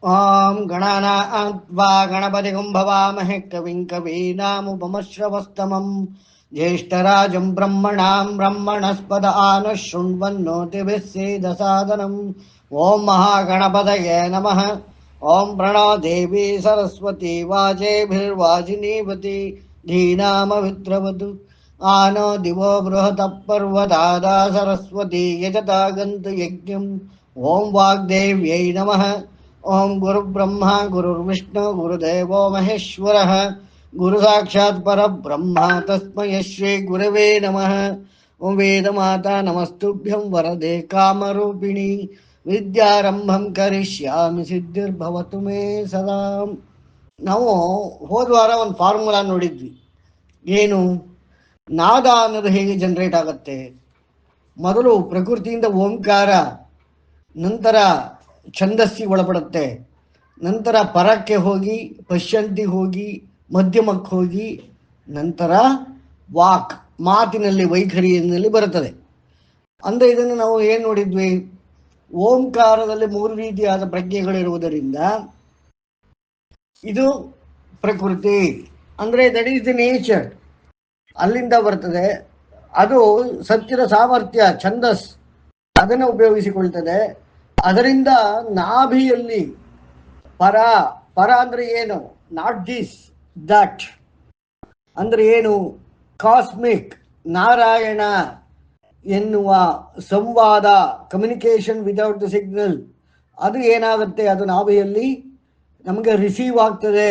ಓಂ ಗಣಾನಾತ್ವಾ ಗಣಪತಿಗುಂ ಭವಾಮಹೆ ಕವಿಂ ಕವೀನಾಮುಪಮಶ್ರವಸ್ತಮಂ ಜ್ಯೇಷ್ಠರಾಜಂ ಬ್ರಹ್ಮಣಾಂ ಬ್ರಹ್ಮಣಸ್ಪದ ಆನಃ ಶೃಣ್ವನ್ನೋತಿಭಿಃ ಸೇದಸಾದನಂ. ಓಂ ಮಹಾಗಣಪತಯೇ ನಮಃ. ಓಂ ಪ್ರಣೋ ದೇವಿ ಸರಸ್ವತಿ ವಾಜೇಭಿರ್ವಾಜಿನೀವತಿ ಧೀನಾಮವಿತ್ರವತು. ಆನೋ ದಿವೋ ಬೃಹತಃ ಪರ್ವತಾದಾ ಸರಸ್ವತಿ ಯಜತಾ ಗಂತು ಯಜ್ಞಂ. ಓಂ ವಾಗ್ದೇವ್ಯೈ ನಮಃ. ಓಂ ಗುರು ಬ್ರಹ್ಮ ಗುರುರ್ವಿಷ್ಣು ಗುರುದೇವೋ ಮಹೇಶ್ವರ ಗುರು ಸಾಕ್ಷಾತ್ ಪರಬ್ರಹ್ಮ ತಸ್ಮೈ ಶ್ರೀ ಗುರವೇ ನಮಃ. ಓಂ ವೇದ ಮಾತಾ ನಮಸ್ತುಭ್ಯಂ ವರದೆ ಕಾಮರೂಪಿಣಿ ವಿದ್ಯಾರಂಭಂ ಕರಿಷ್ಯಾಮಿ ಸಿದ್ಧಿರ್ಭವತು ಮೇ ಸದಾ. ನಾವು ಹೋದ್ವಾರ ಒಂದು ಫಾರ್ಮುಲಾ ನೋಡಿದ್ವಿ. ಏನು? ನಾದ ಅನ್ನೋದು ಹೇಗೆ ಜನರೇಟ್ ಆಗುತ್ತೆ? ಮೊದಲು ಪ್ರಕೃತಿಯಿಂದ ಓಂಕಾರ, ನಂತರ ಛಂದಸ್ಸಿಗೆ ಒಳಪಡುತ್ತೆ, ನಂತರ ಪರಕ್ಕೆ ಹೋಗಿ ಪಶ್ಯಂತಿಗೆ ಹೋಗಿ ಮಧ್ಯಮಕ್ಕೆ ಹೋಗಿ ನಂತರ ವಾಕ್ ಮಾತಿನಲ್ಲಿ ವೈಖರಿಯಲ್ಲಿ ಬರುತ್ತದೆ. ಅಂದರೆ ಇದನ್ನು ನಾವು ಏನು ನೋಡಿದ್ವಿ? ಓಂಕಾರದಲ್ಲಿ 3 ರೀತಿಯಾದ ಪ್ರಜ್ಞೆಗಳಿರುವುದರಿಂದ ಇದು ಪ್ರಕೃತಿ, ಅಂದರೆ ದಟ್ ಈಸ್ ದಿ ನೇಚರ್, ಅಲ್ಲಿಂದ ಬರ್ತದೆ. ಅದು ಸತ್ಯದ ಸಾಮರ್ಥ್ಯ ಛಂದಸ್, ಅದನ್ನು ಉಪಯೋಗಿಸಿಕೊಳ್ತದೆ. ಅದರಿಂದ ನಾಭಿಯಲ್ಲಿ ಪರ, ಪರ ಅಂದರೆ ಏನು? ನಾಟ್ ದಿಸ್ ದಟ್ ಅಂದರೆ ಏನು? ಕಾಸ್ಮಿಕ್ ನಾರಾಯಣ ಎನ್ನುವ ಸಂವಾದ, ಕಮ್ಯುನಿಕೇಶನ್ ವಿದೌಟ್ ದ ಸಿಗ್ನಲ್, ಅದು ಏನಾಗುತ್ತೆ? ಅದು ನಾಭಿಯಲ್ಲಿ ನಮಗೆ ರಿಸೀವ್ ಆಗ್ತದೆ.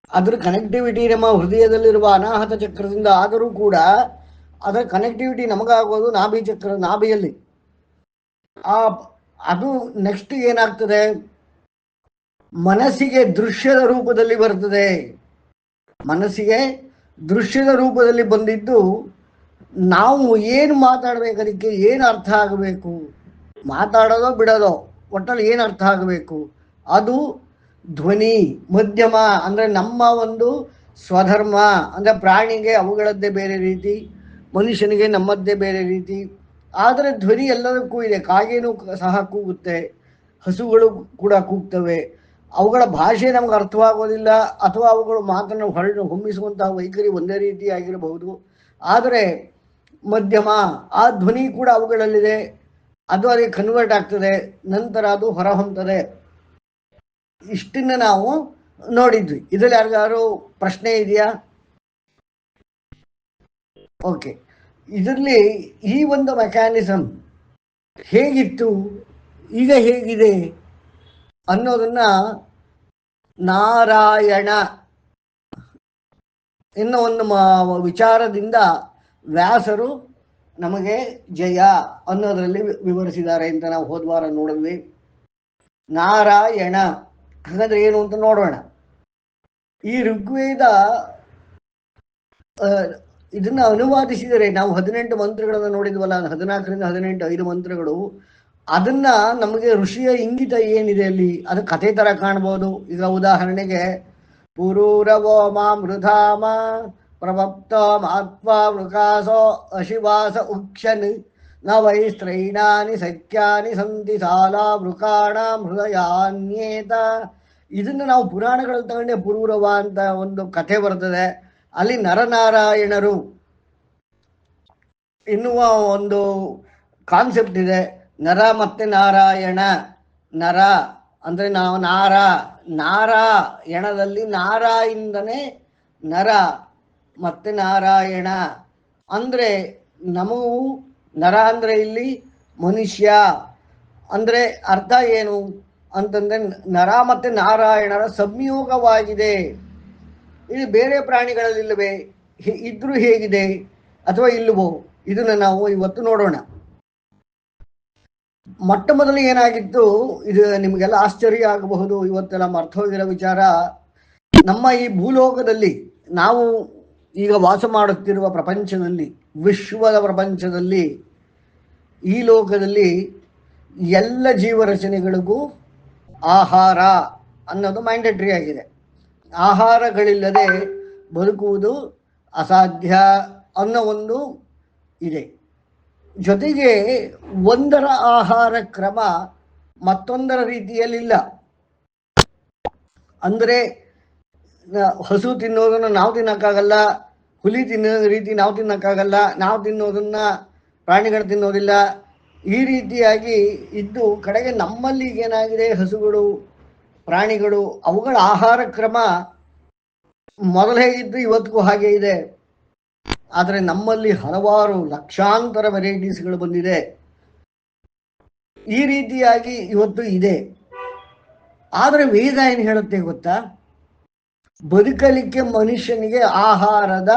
ಅದರ ಕನೆಕ್ಟಿವಿಟಿ ನಮ್ಮ ಹೃದಯದಲ್ಲಿರುವ ಅನಾಹತ ಚಕ್ರದಿಂದ ಆದರೂ ಕೂಡ ಅದರ ಕನೆಕ್ಟಿವಿಟಿ ನಮಗಾಗೋದು ನಾಭಿ ಚಕ್ರ, ನಾಭಿಯಲ್ಲಿ. ಅದು ನೆಕ್ಸ್ಟ್ ಏನಾಗ್ತದೆ? ಮನಸ್ಸಿಗೆ ದೃಶ್ಯದ ರೂಪದಲ್ಲಿ ಬರ್ತದೆ. ಮನಸ್ಸಿಗೆ ದೃಶ್ಯದ ರೂಪದಲ್ಲಿ ಬಂದಿದ್ದು ನಾವು ಏನು ಮಾತಾಡಬೇಕು, ಅದಕ್ಕೆ ಏನು ಅರ್ಥ ಆಗಬೇಕು, ಮಾತಾಡೋದೋ ಬಿಡೋದೋ, ಒಟ್ಟಲ್ಲಿ ಏನು ಅರ್ಥ ಆಗಬೇಕು, ಅದು ಧ್ವನಿ ಮಧ್ಯಮ. ಅಂದರೆ ನಮ್ಮ ಒಂದು ಸ್ವಧರ್ಮ, ಅಂದರೆ ಪ್ರಾಣಿಗೆ ಅವುಗಳದ್ದೇ ಬೇರೆ ರೀತಿ, ಮನುಷ್ಯನಿಗೆ ನಮ್ಮದ್ದೇ ಬೇರೆ ರೀತಿ. ಆದರೆ ಧ್ವನಿ ಎಲ್ಲದಕ್ಕೂ ಇದೆ. ಕಾಗೇನೂ ಸಹ ಕೂಗುತ್ತೆ, ಹಸುಗಳು ಕೂಡ ಕೂಗ್ತವೆ. ಅವುಗಳ ಭಾಷೆ ನಮ್ಗೆ ಅರ್ಥವಾಗೋದಿಲ್ಲ, ಅಥವಾ ಅವುಗಳು ಮಾತನ್ನು ಹೊಮ್ಮಿಸುವಂತಹ ವೈಖರಿ ಒಂದೇ ರೀತಿಯಾಗಿರಬಹುದು. ಆದರೆ ಮಧ್ಯಮ, ಆ ಧ್ವನಿ ಕೂಡ ಅವುಗಳಲ್ಲಿದೆ. ಅದು ಅದಕ್ಕೆ ಕನ್ವರ್ಟ್ ಆಗ್ತದೆ, ನಂತರ ಅದು ಹೊರಹೊಮ್ಮುತ್ತದೆ. ಇಷ್ಟನ್ನು ನಾವು ನೋಡಿದ್ವಿ. ಇದರಲ್ಲಿ ಯಾರಿಗಾರು ಪ್ರಶ್ನೆ ಇದೆಯಾ? ಓಕೆ. ಇದರಲ್ಲಿ ಈ ಒಂದು ಮೆಕ್ಯಾನಿಸಮ್ ಹೇಗಿತ್ತು, ಈಗ ಹೇಗಿದೆ ಅನ್ನೋದನ್ನ ನಾರಾಯಣ ಎನ್ನೋ ಒಂದು ವಿಚಾರದಿಂದ ವ್ಯಾಸರು ನಮಗೆ ಜಯ ಅನ್ನೋದರಲ್ಲಿ ವಿವರಿಸಿದ್ದಾರೆ ಅಂತ ನಾವು ಹೋದ್ವಾರ ನೋಡಿದ್ವಿ. ನಾರಾಯಣ ಹಾಗಾದ್ರೆ ಏನು ಅಂತ ನೋಡೋಣ. ಈ ಋಗ್ವೇದ ಇದನ್ನ ಅನುವಾದಿಸಿದರೆ ನಾವು 18 ಮಂತ್ರಗಳನ್ನು ನೋಡಿದ್ವಲ್ಲ, 14ರಿಂದ 18 5 ಮಂತ್ರಗಳು. ಅದನ್ನ ನಮಗೆ ಋಷಿಯ ಇಂಗಿತ ಏನಿದೆ ಅಲ್ಲಿ, ಅದು ಕಥೆ ತರ ಕಾಣ್ಬೋದು. ಈಗ ಉದಾಹರಣೆಗೆ ಪುರೂರವೋ ಮಾಮೃಧಾಮ ಪ್ರವಪ್ತ ಮಾತ್ವಾ ವೃಕಾಸೋ ಅಶಿವಾಸ ಉಕ್ಷನ್ ನ ವೈಸ್ತ್ರೈಣಾನಿ ಸಖ್ಯಾನಿ ಸಂತಿ ಸಾಲಾ ವೃಕಾಣ ಹೃದಯಾನ್ಯೇತ. ಇದನ್ನು ನಾವು ಪುರಾಣಗಳಲ್ಲಿ ತಗೊಂಡೆ ಪುರೂರವ ಅಂತ ಒಂದು ಕಥೆ ಬರ್ತದೆ. ಅಲ್ಲಿ ನರನಾರಾಯಣರು ಎನ್ನುವ ಒಂದು ಕಾನ್ಸೆಪ್ಟ್ ಇದೆ. ನರ ಮತ್ತೆ ನಾರಾಯಣ. ನರ ಅಂದರೆ ನಾವು ನಾರಾಯಣದಲ್ಲಿ ನಾರಾಯಿಂದನೇ ನರ ಮತ್ತೆ ನಾರಾಯಣ ಅಂದರೆ ನಮಗೂ ನರ ಅಂದರೆ ಇಲ್ಲಿ ಮನುಷ್ಯ ಅಂದರೆ ಅರ್ಥ ಏನು ಅಂತಂದ್ರೆ ನರ ಮತ್ತೆ ನಾರಾಯಣರ ಸಂಯೋಗವಾಗಿದೆ. ಇದು ಬೇರೆ ಪ್ರಾಣಿಗಳಲ್ಲಿಲ್ಲವೇ? ಇದ್ರೂ ಹೇಗಿದೆ ಅಥವಾ ಇಲ್ಲವೋ? ಇದನ್ನು ನಾವು ಇವತ್ತು ನೋಡೋಣ. ಮೊಟ್ಟ ಮೊದಲು ಏನಾಗಿತ್ತು, ಇದು ನಿಮಗೆಲ್ಲ ಆಶ್ಚರ್ಯ ಆಗಬಹುದು, ಇವತ್ತೆಲ್ಲ ಮರ್ತೋಗಿರೋ ವಿಚಾರ. ನಮ್ಮ ಈ ಭೂಲೋಕದಲ್ಲಿ ನಾವು ಈಗ ವಾಸ ಮಾಡುತ್ತಿರುವ ಪ್ರಪಂಚದಲ್ಲಿ, ವಿಶ್ವದ ಪ್ರಪಂಚದಲ್ಲಿ, ಈ ಲೋಕದಲ್ಲಿ ಎಲ್ಲ ಜೀವರಚನೆಗಳಿಗೂ ಆಹಾರ ಅನ್ನೋದು ಮ್ಯಾಂಡೇಟರಿ ಆಗಿದೆ. ಆಹಾರಗಳಿಲ್ಲದೆ ಬದುಕುವುದು ಅಸಾಧ್ಯ ಅನ್ನೋ ಒಂದು ಇದೆ. ಜೊತೆಗೆ ಒಂದರ ಆಹಾರ ಕ್ರಮ ಮತ್ತೊಂದರ ರೀತಿಯಲ್ಲಿಲ್ಲ. ಅಂದರೆ ಹಸು ತಿನ್ನೋದನ್ನು ನಾವು ತಿನ್ನೋಕ್ಕಾಗಲ್ಲ, ಹುಲಿ ತಿನ್ನೋ ರೀತಿ ನಾವು ತಿನ್ನೋಕ್ಕಾಗಲ್ಲ, ನಾವು ತಿನ್ನೋದನ್ನ ಪ್ರಾಣಿಗಳು ತಿನ್ನೋದಿಲ್ಲ. ಈ ರೀತಿಯಾಗಿ ಇದ್ದು ಕಡೆಗೆ ನಮ್ಮಲ್ಲಿ ಏನಾಗಿದೆ, ಹಸುಗಳು ಪ್ರಾಣಿಗಳು ಅವುಗಳ ಆಹಾರ ಕ್ರಮ ಮೊದಲು ಹೇಗಿದ್ದು ಇವತ್ತಿಗೂ ಹಾಗೆ ಇದೆ. ಆದರೆ ನಮ್ಮಲ್ಲಿ ಹಲವಾರು ಲಕ್ಷಾಂತರ ವೆರೈಟೀಸ್ಗಳು ಬಂದಿದೆ. ಈ ರೀತಿಯಾಗಿ ಇವತ್ತು ಇದೆ. ಆದರೆ ವೇದ ಏನು ಹೇಳುತ್ತೆ ಗೊತ್ತಾ? ಬದುಕಲಿಕ್ಕೆ ಮನುಷ್ಯನಿಗೆ ಆಹಾರದ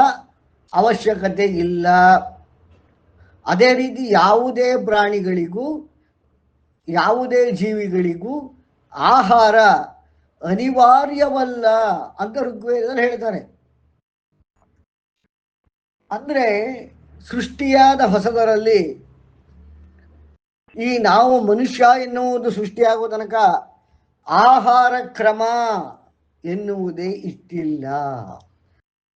ಅವಶ್ಯಕತೆ ಇಲ್ಲ. ಅದೇ ರೀತಿ ಯಾವುದೇ ಪ್ರಾಣಿಗಳಿಗೂ ಯಾವುದೇ ಜೀವಿಗಳಿಗೂ ಆಹಾರ ಅನಿವಾರ್ಯವಲ್ಲ ಅಂತ ಋಗ್ವೇದದಲ್ಲಿ ಹೇಳ್ತಾರೆ. ಅಂದರೆ ಸೃಷ್ಟಿಯಾದ ಹೊಸದರಲ್ಲಿ ಈ ನಾವು ಮನುಷ್ಯ ಎನ್ನುವುದು ಸೃಷ್ಟಿಯಾಗುವ ತನಕ ಆಹಾರ ಕ್ರಮ ಎನ್ನುವುದೇ ಇಷ್ಟಿಲ್ಲ.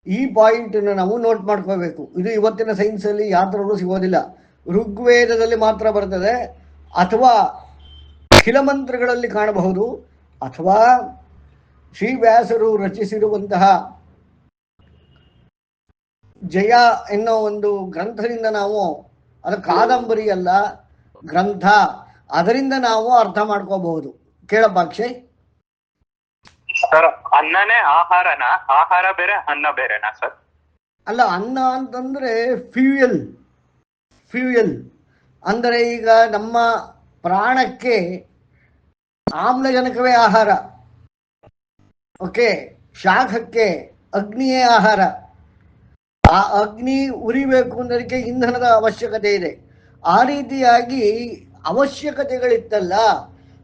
ಈ ಪಾಯಿಂಟನ್ನು ನಾವು ನೋಟ್ ಮಾಡ್ಕೋಬೇಕು. ಇದು ಇವತ್ತಿನ ಸೈನ್ಸಲ್ಲಿ ಯಾತ್ರಲ್ಲೂ ಸಿಗೋದಿಲ್ಲ, ಋಗ್ವೇದದಲ್ಲಿ ಮಾತ್ರ ಬರ್ತದೆ, ಅಥವಾ ಖಿಲಮಂತ್ರಗಳಲ್ಲಿ ಕಾಣಬಹುದು, ಅಥವಾ ಶ್ರೀ ವ್ಯಾಸರು ರಚಿಸಿರುವಂತಹ ಜಯ ಎನ್ನೋ ಒಂದು ಗ್ರಂಥದಿಂದ ನಾವು, ಅದು ಕಾದಂಬರಿ ಅಲ್ಲ ಗ್ರಂಥ, ಅದರಿಂದ ನಾವು ಅರ್ಥ ಮಾಡ್ಕೋಬಹುದು. ಕೇಳಪ್ಪ ಅಕ್ಷಯ್. ಸರ್, ಅನ್ನನೇ ಆಹಾರನ? ಆಹಾರ ಬೇರೆ ಅನ್ನ ಬೇರೆನಾ ಸರ್? ಅಲ್ಲ, ಅನ್ನ ಅಂತಂದ್ರೆ ಫ್ಯೂಯಲ್. ಫ್ಯೂಯಲ್ ಅಂದರೆ ಈಗ ನಮ್ಮ ಪ್ರಾಣಕ್ಕೆ ಆಮ್ಲಜನಕವೇ ಆಹಾರ. ಓಕೆ, ಶಾಖಕ್ಕೆ ಅಗ್ನಿಯೇ ಆಹಾರ. ಆ ಅಗ್ನಿ ಉರಿಬೇಕು ಅನ್ನೋದಕ್ಕೆ ಇಂಧನದ ಅವಶ್ಯಕತೆ ಇದೆ. ಆ ರೀತಿಯಾಗಿ ಅವಶ್ಯಕತೆಗಳಿತ್ತಲ್ಲ,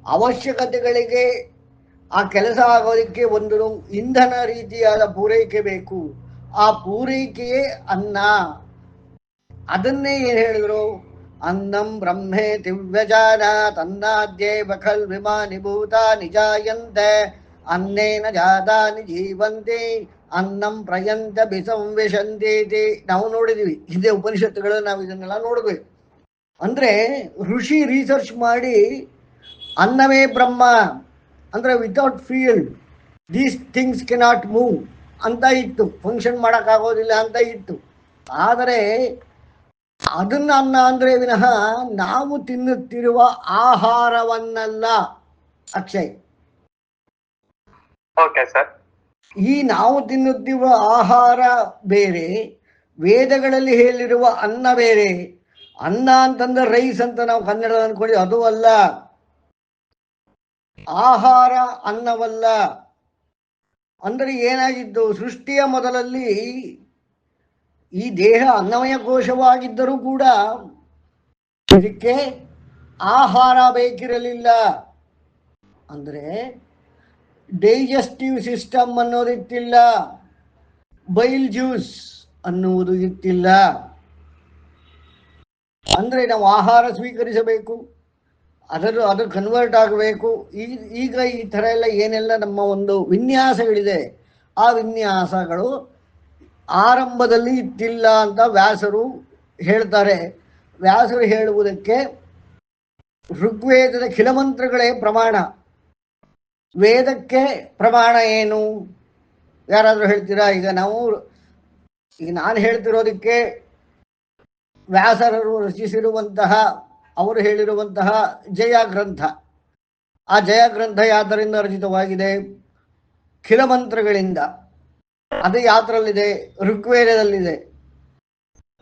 ಅವಶ್ಯಕತೆಗಳಿಗೆ ಆ ಕೆಲಸ ಆಗೋದಕ್ಕೆ ಒಂದು ಇಂಧನ ರೀತಿಯಾದ ಪೂರೈಕೆ ಬೇಕು. ಆ ಪೂರೈಕೆಯೇ ಅನ್ನ. ಅದನ್ನೇ ಏನು ಹೇಳಿದ್ರು? ಅನ್ನಂ ಬ್ರಹ್ಮೇ ದಿವ್ಯಜಾನಾತ್ ಅನ್ನಾದ್ಯೇ ಬಖಲ್ ವಿಮಾನಿ ಭೂತಾನಿ ಜಾಯಂತೆ ಅನ್ನೇನ ಜಾತಾನಿ ಜೀವಂತಿ ಅನ್ನಂ ಪ್ರಯಂತ ಬಿಸಂವಿಶಂತಿ. ನಾವು ನೋಡಿದೀವಿ ಹಿಂದೆ ಉಪನಿಷತ್ತುಗಳು, ನಾವು ಇದನ್ನೆಲ್ಲ ನೋಡಬೇಕು. ಅಂದ್ರೆ ಋಷಿ ರಿಸರ್ಚ್ ಮಾಡಿ ಅನ್ನವೇ ಬ್ರಹ್ಮ, ಅಂದ್ರೆ without fuel these things cannot move ಅಂತ ಇತ್ತು, ಫಂಕ್ಷನ್ ಮಾಡೋಕ್ಕಾಗೋದಿಲ್ಲ ಅಂತ ಇತ್ತು. ಆದರೆ ಅದನ್ನ ಅನ್ನ ಅಂದ್ರೆ ವಿನಃ ನಾವು ತಿನ್ನುತ್ತಿರುವ ಆಹಾರವನ್ನಲ್ಲ ಅಕ್ಷಯ್. Okay sir. ಈ ನಾವು ತಿನ್ನುತ್ತಿರುವ ಆಹಾರ ಬೇರೆ, ವೇದಗಳಲ್ಲಿ ಹೇಳಿರುವ ಅನ್ನ ಬೇರೆ. ಅನ್ನ ಅಂತಂದ್ರೆ ರೈಸ್ ಅಂತ ನಾವು ಕನ್ನಡ ಅನ್ಕೊಳ್ಳಿ, ಅದು ಅಲ್ಲ. ಆಹಾರ ಅನ್ನವಲ್ಲ. ಅಂದರೆ ಏನಾಗಿದ್ದು, ಸೃಷ್ಟಿಯ ಮೊದಲಲ್ಲಿ ಈ ದೇಹ ಅನ್ನಮಯ ಕೋಶವಾಗಿದ್ದರೂ ಕೂಡ ಇದಕ್ಕೆ ಆಹಾರ ಬೇಕಿರಲಿಲ್ಲ. ಅಂದರೆ ಡೈಜೆಸ್ಟಿವ್ ಸಿಸ್ಟಮ್ ಅನ್ನೋದಿತ್ತಿಲ್ಲ, ಬೈಲ್ ಜ್ಯೂಸ್ ಅನ್ನುವುದು ಇತ್ತಿಲ್ಲ. ಅಂದರೆ ನಾವು ಆಹಾರ ಸ್ವೀಕರಿಸಬೇಕು, ಅದು ಕನ್ವರ್ಟ್ ಆಗಬೇಕು. ಈಗ ಈ ಥರ ಎಲ್ಲ ಏನೆಲ್ಲ ನಮ್ಮ ಒಂದು ವಿನ್ಯಾಸಗಳಿದೆ, ಆ ವಿನ್ಯಾಸಗಳು ಆರಂಭದಲ್ಲಿ ಇತ್ತಿಲ್ಲ ಅಂತ ವ್ಯಾಸರು ಹೇಳ್ತಾರೆ. ವ್ಯಾಸರು ಹೇಳುವುದಕ್ಕೆ ಋಗ್ವೇದದ ಖಿಲಮಂತ್ರಗಳೇ ಪ್ರಮಾಣ. ವೇದಕ್ಕೆ ಪ್ರಮಾಣ ಏನು? ಯಾರಾದರೂ ಹೇಳ್ತೀರಾ? ಈಗ ನಾನು ಹೇಳ್ತಿರೋದಕ್ಕೆ ವ್ಯಾಸರರು ರಚಿಸಿರುವಂತಹ, ಅವರು ಹೇಳಿರುವಂತಹ ಜಯ ಗ್ರಂಥ, ಆ ಜಯ ಗ್ರಂಥ ಯಾತರಿಂದ ರಚಿತವಾಗಿದೆ? ಖಿಲಮಂತ್ರಗಳಿಂದ. ಅದು ಯಾತ್ರಲ್ಲಿದೆ? ಋಗ್ವೇದದಲ್ಲಿದೆ.